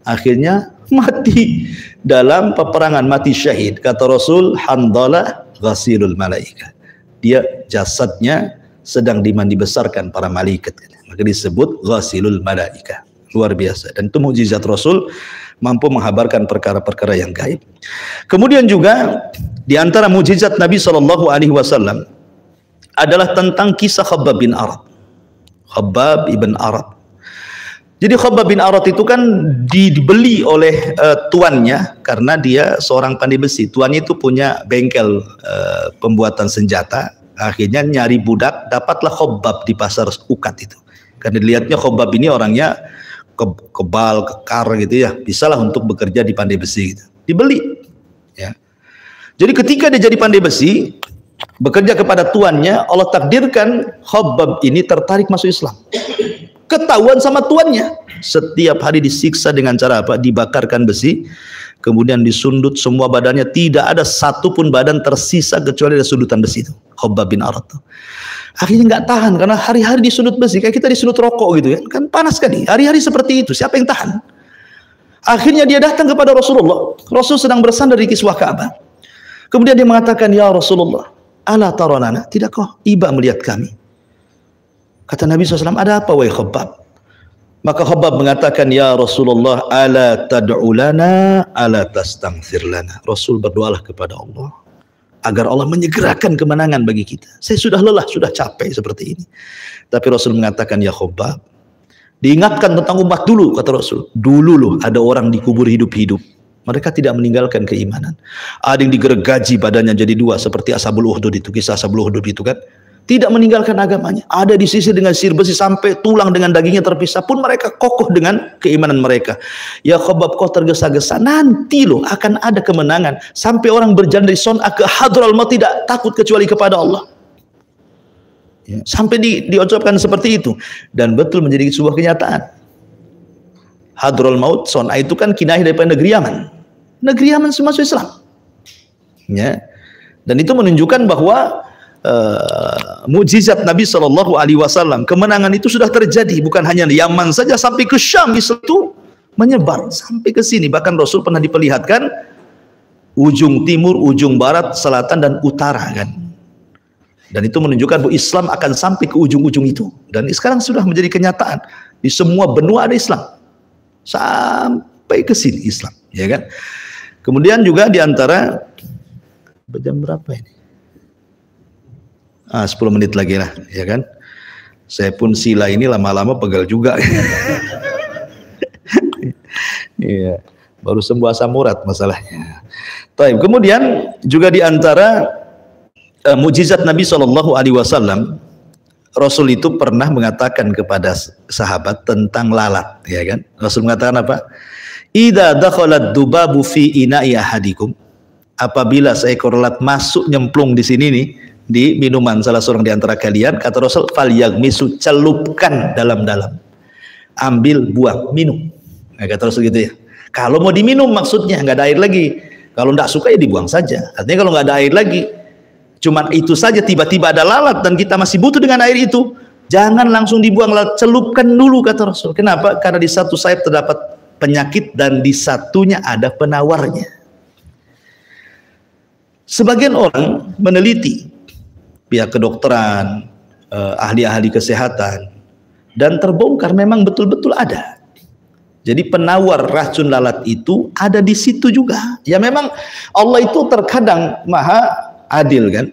Akhirnya mati dalam peperangan, mati syahid. Kata Rasul, Handalah ghasilul malaika. Dia jasadnya sedang dimandi besarkan para malaikat. Maka disebut ghasilul malaika. Luar biasa. Dan itu mukjizat Rasul, mampu menghabarkan perkara-perkara yang gaib. Kemudian juga di antara mukjizat Nabi SAW adalah tentang kisah Khabbab bin Arat. Khabbab ibn Arat. Jadi Khabbab bin Arat itu kan dibeli oleh tuannya karena dia seorang pandai besi. Tuannya itu punya bengkel pembuatan senjata. Akhirnya nyari budak, dapatlah Khabbab di pasar Ukat itu. Karena dilihatnya Khabbab ini orangnya kebal, kekar gitu ya, bisalah untuk bekerja di pandai besi gitu. Dibeli ya. Jadi ketika dia jadi pandai besi, bekerja kepada tuannya, Allah takdirkan Khabbab ini tertarik masuk Islam. Ketahuan sama tuannya, setiap hari disiksa dengan cara apa? Dibakarkan besi, kemudian disundut semua badannya, tidak ada satupun badan tersisa kecuali ada sundutan besi itu. Khabbab bin Arat. Akhirnya nggak tahan, karena hari-hari disundut besi, kayak kita disundut rokok gitu ya, kan panas sekali. Hari-hari seperti itu, siapa yang tahan? Akhirnya dia datang kepada Rasulullah. Rasul sedang bersandar di kiswah Ka'bah. Kemudian dia mengatakan, ya Rasulullah, ala taranana, tidak kau iba melihat kami? Kata Nabi SAW, ada apa wahai Khabbab? Maka Khabbab mengatakan, ya Rasulullah, ala tad'u lana, ala tastaghfir lana. Rasul berdoalah kepada Allah agar Allah menyegerakan kemenangan bagi kita. Saya sudah lelah, sudah capek seperti ini. Tapi Rasul mengatakan, ya Khabbab, diingatkan tentang umat dulu, kata Rasul. Dulu loh ada orang dikubur hidup-hidup. Mereka tidak meninggalkan keimanan. Ada yang digergaji badannya jadi 2 seperti Ashabul Uhdud itu, kisah Ashabul Uhdud itu kan. Tidak meninggalkan agamanya. Ada di sisi dengan sir besi sampai tulang dengan dagingnya terpisah pun mereka kokoh dengan keimanan mereka. Ya Khabbab, kau tergesa-gesa, nanti loh akan ada kemenangan. Sampai orang berjalan dari Son'a ke Hadral Maut tidak takut kecuali kepada Allah. Ya, sampai diucapkan seperti itu. Dan betul menjadi sebuah kenyataan. Hadral Maut, Son'a itu kan kinayah daripada negeri Yaman. Negeri Yaman masuk Islam. Ya. Dan itu menunjukkan bahwa mukjizat Nabi SAW, kemenangan itu sudah terjadi, bukan hanya di Yaman saja, sampai ke Syam itu menyebar sampai ke sini. Bahkan Rasul pernah diperlihatkan ujung timur, ujung barat, selatan dan utara kan. Dan itu menunjukkan bahwa Islam akan sampai ke ujung-ujung itu. Dan sekarang sudah menjadi kenyataan, di semua benua ada Islam sampai ke sini Islam, ya kan. Kemudian juga diantara, jam berapa ini? 10 menit lagi lah, ya kan. Saya pun sila ini lama-lama pegal juga. Iya, baru sembuh asam urat masalahnya. Baik, kemudian juga diantara mukjizat Nabi SAW Rasul itu pernah mengatakan kepada sahabat tentang lalat, ya kan? Rasul mengatakan apa? Idza dakhalat dubabu fi ina'i ahadikum, apabila seekor lalat masuk nyemplung di sini nih, di minuman salah seorang di antara kalian, kata Rasul, falyagmisu, celupkan dalam-dalam, ambil, buang, minum. Nah, kata Rasul gitu ya. Kalau mau diminum maksudnya nggak ada air lagi. Kalau nggak suka ya dibuang saja. Artinya kalau nggak ada air lagi, cuman itu saja, tiba-tiba ada lalat dan kita masih butuh dengan air itu, jangan langsung dibuang, celupkan dulu, kata Rasul. Kenapa? Karena di satu sayap terdapat penyakit dan di satunya ada penawarnya. Sebagian orang meneliti, pihak kedokteran, ahli-ahli kesehatan, dan terbongkar memang betul-betul ada. Jadi penawar racun lalat itu ada di situ juga. Ya memang Allah itu terkadang maha adil kan.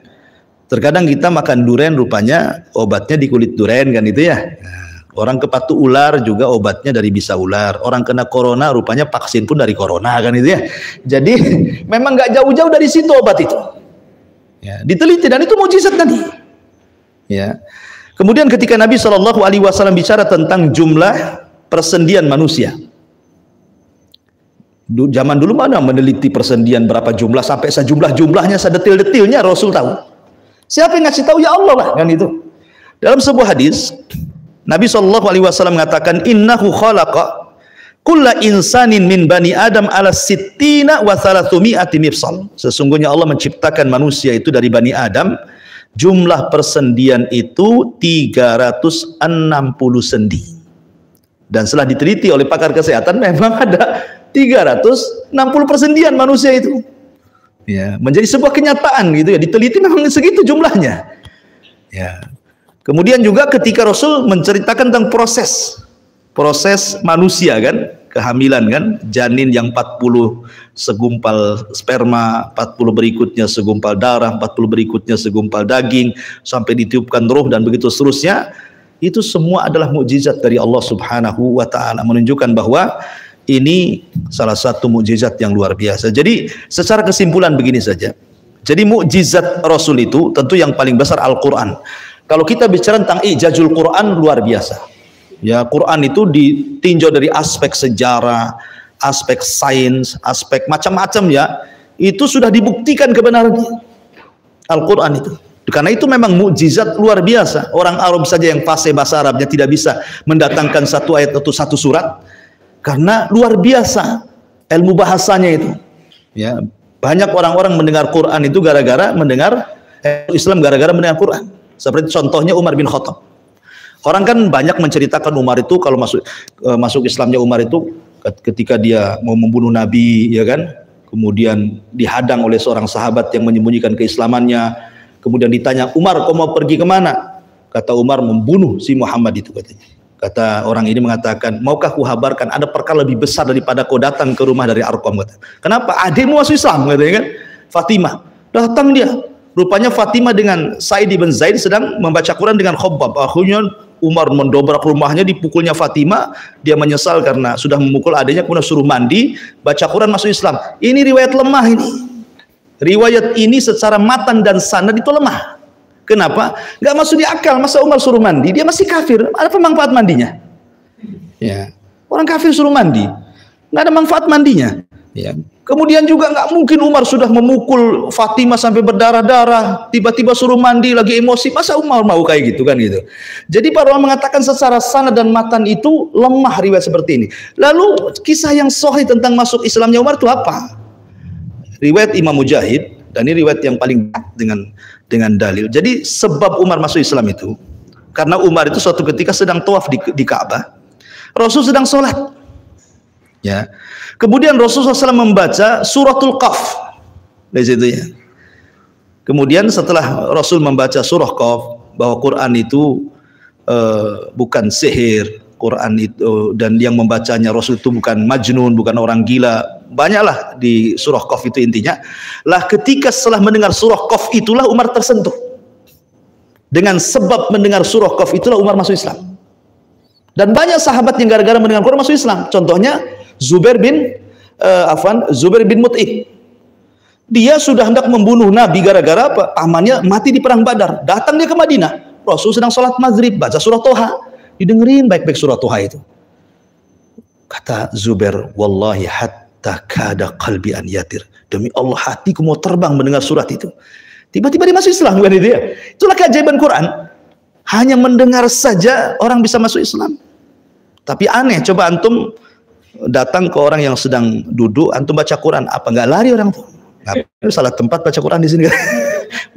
Terkadang kita makan durian rupanya obatnya di kulit durian kan itu ya. Nah, orang kepatu ular juga obatnya dari bisa ular. Orang kena corona rupanya vaksin pun dari corona kan itu ya. Jadi memang nggak jauh-jauh dari situ obat itu. Ya, diteliti dan itu mukjizat tadi. Ya. Kemudian ketika Nabi SAW bicara tentang jumlah persendian manusia, zaman dulu mana meneliti persendian berapa jumlah sampai sejumlah-jumlahnya, sedetil-detilnya Rasul tahu. Siapa yang ngasih tahu? Ya Allah lah kan itu. Dalam sebuah hadis Nabi SAW mengatakan, innahu khalaqa kulla insanin min bani Adam ala sittina wa thalathumiyati mifsal. Sesungguhnya Allah menciptakan manusia itu dari bani Adam, jumlah persendian itu 360 sendi. Dan setelah diteliti oleh pakar kesehatan memang ada 360 persendian manusia itu. Ya, menjadi sebuah kenyataan gitu ya. Diteliti memang segitu jumlahnya. Ya. Kemudian juga ketika Rasul menceritakan tentang proses manusia kan, kehamilan kan, janin yang 40 segumpal sperma, 40 berikutnya segumpal darah, 40 berikutnya segumpal daging, sampai ditiupkan roh dan begitu seterusnya. Itu semua adalah mukjizat dari Allah Subhanahu wa taala, menunjukkan bahwa ini salah satu mukjizat yang luar biasa. Jadi secara kesimpulan begini saja. Jadi mukjizat Rasul itu tentu yang paling besar Al-Qur'an. Kalau kita bicara tentang ijazul Qur'an, luar biasa. Ya, Quran itu ditinjau dari aspek sejarah, aspek sains, aspek macam-macam ya. Itu sudah dibuktikan kebenarannya. Al-Qur'an itu. Karena itu memang mukjizat luar biasa. Orang Arab saja yang fasih bahasa Arabnya tidak bisa mendatangkan satu ayat atau satu surat, karena luar biasa ilmu bahasanya itu. Ya, banyak orang-orang mendengar Quran itu gara-gara mendengar Islam, gara-gara mendengar Quran. Seperti contohnya Umar bin Khattab. Orang kan banyak menceritakan Umar itu kalau masuk Islamnya Umar itu ketika dia mau membunuh Nabi, ya kan? Kemudian dihadang oleh seorang sahabat yang menyembunyikan keislamannya. Kemudian ditanya, Umar, kau mau pergi kemana? Kata Umar, membunuh si Muhammad itu katanya. Kata orang ini mengatakan, maukah ku habarkan ada perkara lebih besar daripada kau datang ke rumah dari Arqam? Kata. Kenapa? Adikmu masuk Islam, katanya kan? Fatimah. Datang dia. Rupanya Fatimah dengan Sa'id bin Zaid sedang membaca Quran dengan Khabbab. Akhirnya Umar mendobrak rumahnya, dipukulnya Fatimah. Dia menyesal karena sudah memukul adiknya, kemudian suruh mandi, baca Quran, masuk Islam. Ini riwayat lemah ini. Riwayat ini secara matan dan sanad itu lemah. Kenapa? Gak masuk di akal. Masa Umar suruh mandi, dia masih kafir. Ada manfaat mandinya? Ya. Orang kafir suruh mandi, nggak ada manfaat mandinya. Ya. Kemudian juga nggak mungkin Umar sudah memukul Fatimah sampai berdarah-darah, tiba-tiba suruh mandi lagi emosi. Masa Umar mau kayak gitu kan gitu? Jadi para ulama mengatakan secara sanad dan matan itu lemah riwayat seperti ini. Lalu kisah yang sahih tentang masuk Islamnya Umar itu apa? Riwayat Imam Mujahid, dan ini riwayat yang paling dengan dalil. Jadi sebab Umar masuk Islam itu karena Umar itu suatu ketika sedang tawaf di Ka'bah. Rasul sedang sholat. Ya. Kemudian Rasulullah SAW membaca suratul Qaf dari situ ya. Kemudian setelah Rasul membaca surah Qaf bahwa Quran itu bukan sihir, Quran itu dan yang membacanya Rasul itu bukan majnun, bukan orang gila. Banyaklah di surah Qaf itu intinya. Lah ketika setelah mendengar surah Qaf itulah Umar tersentuh. Dengan sebab mendengar surah Qaf itulah Umar masuk Islam. Dan banyak sahabat yang gara-gara mendengar Quran masuk Islam. Contohnya Zubair bin Mut'im. Dia sudah hendak membunuh Nabi gara-gara apa? Pamannya mati di perang Badar. Datang dia ke Madinah. Rasul sedang sholat maghrib, baca surah Toha. Didengerin baik-baik surah Toha itu. Kata Zubair, wallahi hatta kada qalbi an yatir. Demi Allah hatiku mau terbang mendengar surat itu. Tiba-tiba dia masuk Islam, bukan itu ya? Itulah keajaiban Quran. Hanya mendengar saja orang bisa masuk Islam. Tapi aneh, coba antum datang ke orang yang sedang duduk, antum baca Quran, apa nggak lari orang tuh? Nggak, salah tempat baca Quran di sini.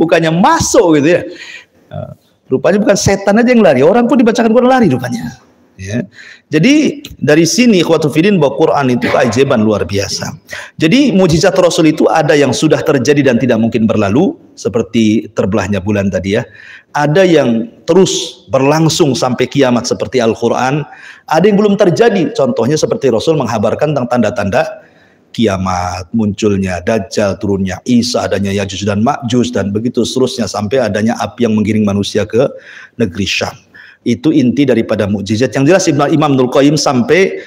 Bukannya masuk gitu ya. Rupanya bukan setan aja yang lari, orang pun dibacakan Quran lari rupanya. Ya. Jadi dari sini ikhwatul fillah bahwa Quran itu keajaiban luar biasa. Jadi mukjizat Rasul itu ada yang sudah terjadi dan tidak mungkin berlalu, seperti terbelahnya bulan tadi ya. Ada yang terus berlangsung sampai kiamat seperti Al-Quran. Ada yang belum terjadi, contohnya seperti Rasul menghabarkan tentang tanda-tanda kiamat, munculnya Dajjal, turunnya Isa, adanya Yajuj dan Ma'juj, dan begitu seterusnya sampai adanya api yang menggiring manusia ke negeri Syam. Itu inti daripada mukjizat. Yang jelas Imam Ibnul Qayyim sampai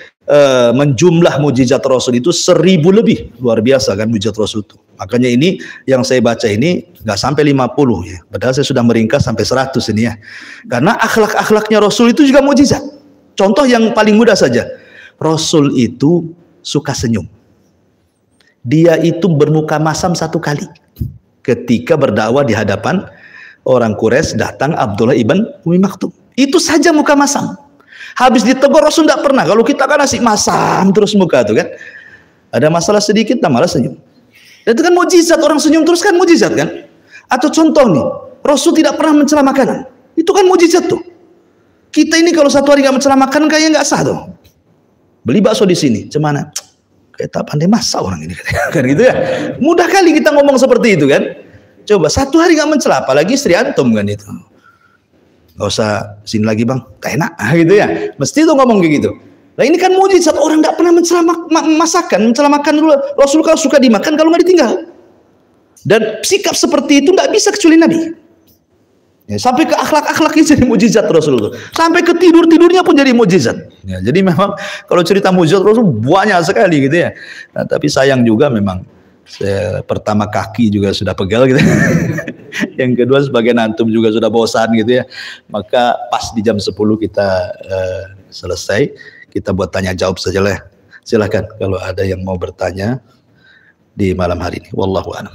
menjumlah mukjizat Rasul itu 1000 lebih. Luar biasa kan mukjizat Rasul itu. Makanya ini yang saya baca ini nggak sampai 50 ya. Padahal saya sudah meringkas sampai 100 ini ya. Karena akhlak-akhlaknya Rasul itu juga mukjizat. Contoh yang paling mudah saja. Rasul itu suka senyum. Dia itu bermuka masam 1 kali. Ketika berdakwah di hadapan orang Quraisy, datang Abdullah ibn Umi Maktum. Itu saja muka masam. Habis ditegur Rasul tidak pernah. Kalau kita kan asik masam terus muka tuh kan. Ada masalah sedikit, nah malah senyum. Itu kan mukjizat, orang senyum terus kan mukjizat kan. Atau contoh nih, Rasul tidak pernah mencela makanan. Itu kan mukjizat tuh. Kita ini kalau 1 hari nggak mencela makanan kayaknya nggak sah tuh. Beli bakso di sini, cemana? Kayak tak pandai masak orang ini kan gitu ya. Mudah kali kita ngomong seperti itu kan. Coba 1 hari nggak mencela, apalagi istri antum kan itu. Gak usah sini lagi bang, gak enak gitu ya. Mesti tuh ngomong kayak gitu. Nah ini kan mujizat, orang nggak pernah mencela masakan, mencela makan dulu. Rasul kalau suka dimakan, kalau nggak ditinggal. Dan sikap seperti itu nggak bisa kecuali Nabi. Ya, sampai ke akhlak-akhlaknya jadi mujizat Rasul itu. Sampai ke tidurnya pun jadi mujizat. Ya, jadi memang kalau cerita mujizat Rasul banyak sekali gitu ya. Nah, tapi sayang juga memang. Pertama kaki juga sudah pegal gitu. Yang kedua sebagian antum juga sudah bosan gitu ya. Maka pas di jam 10 kita selesai, kita buat tanya jawab saja lah. Silahkan kalau ada yang mau bertanya di malam hari ini. Wallahu a'lam.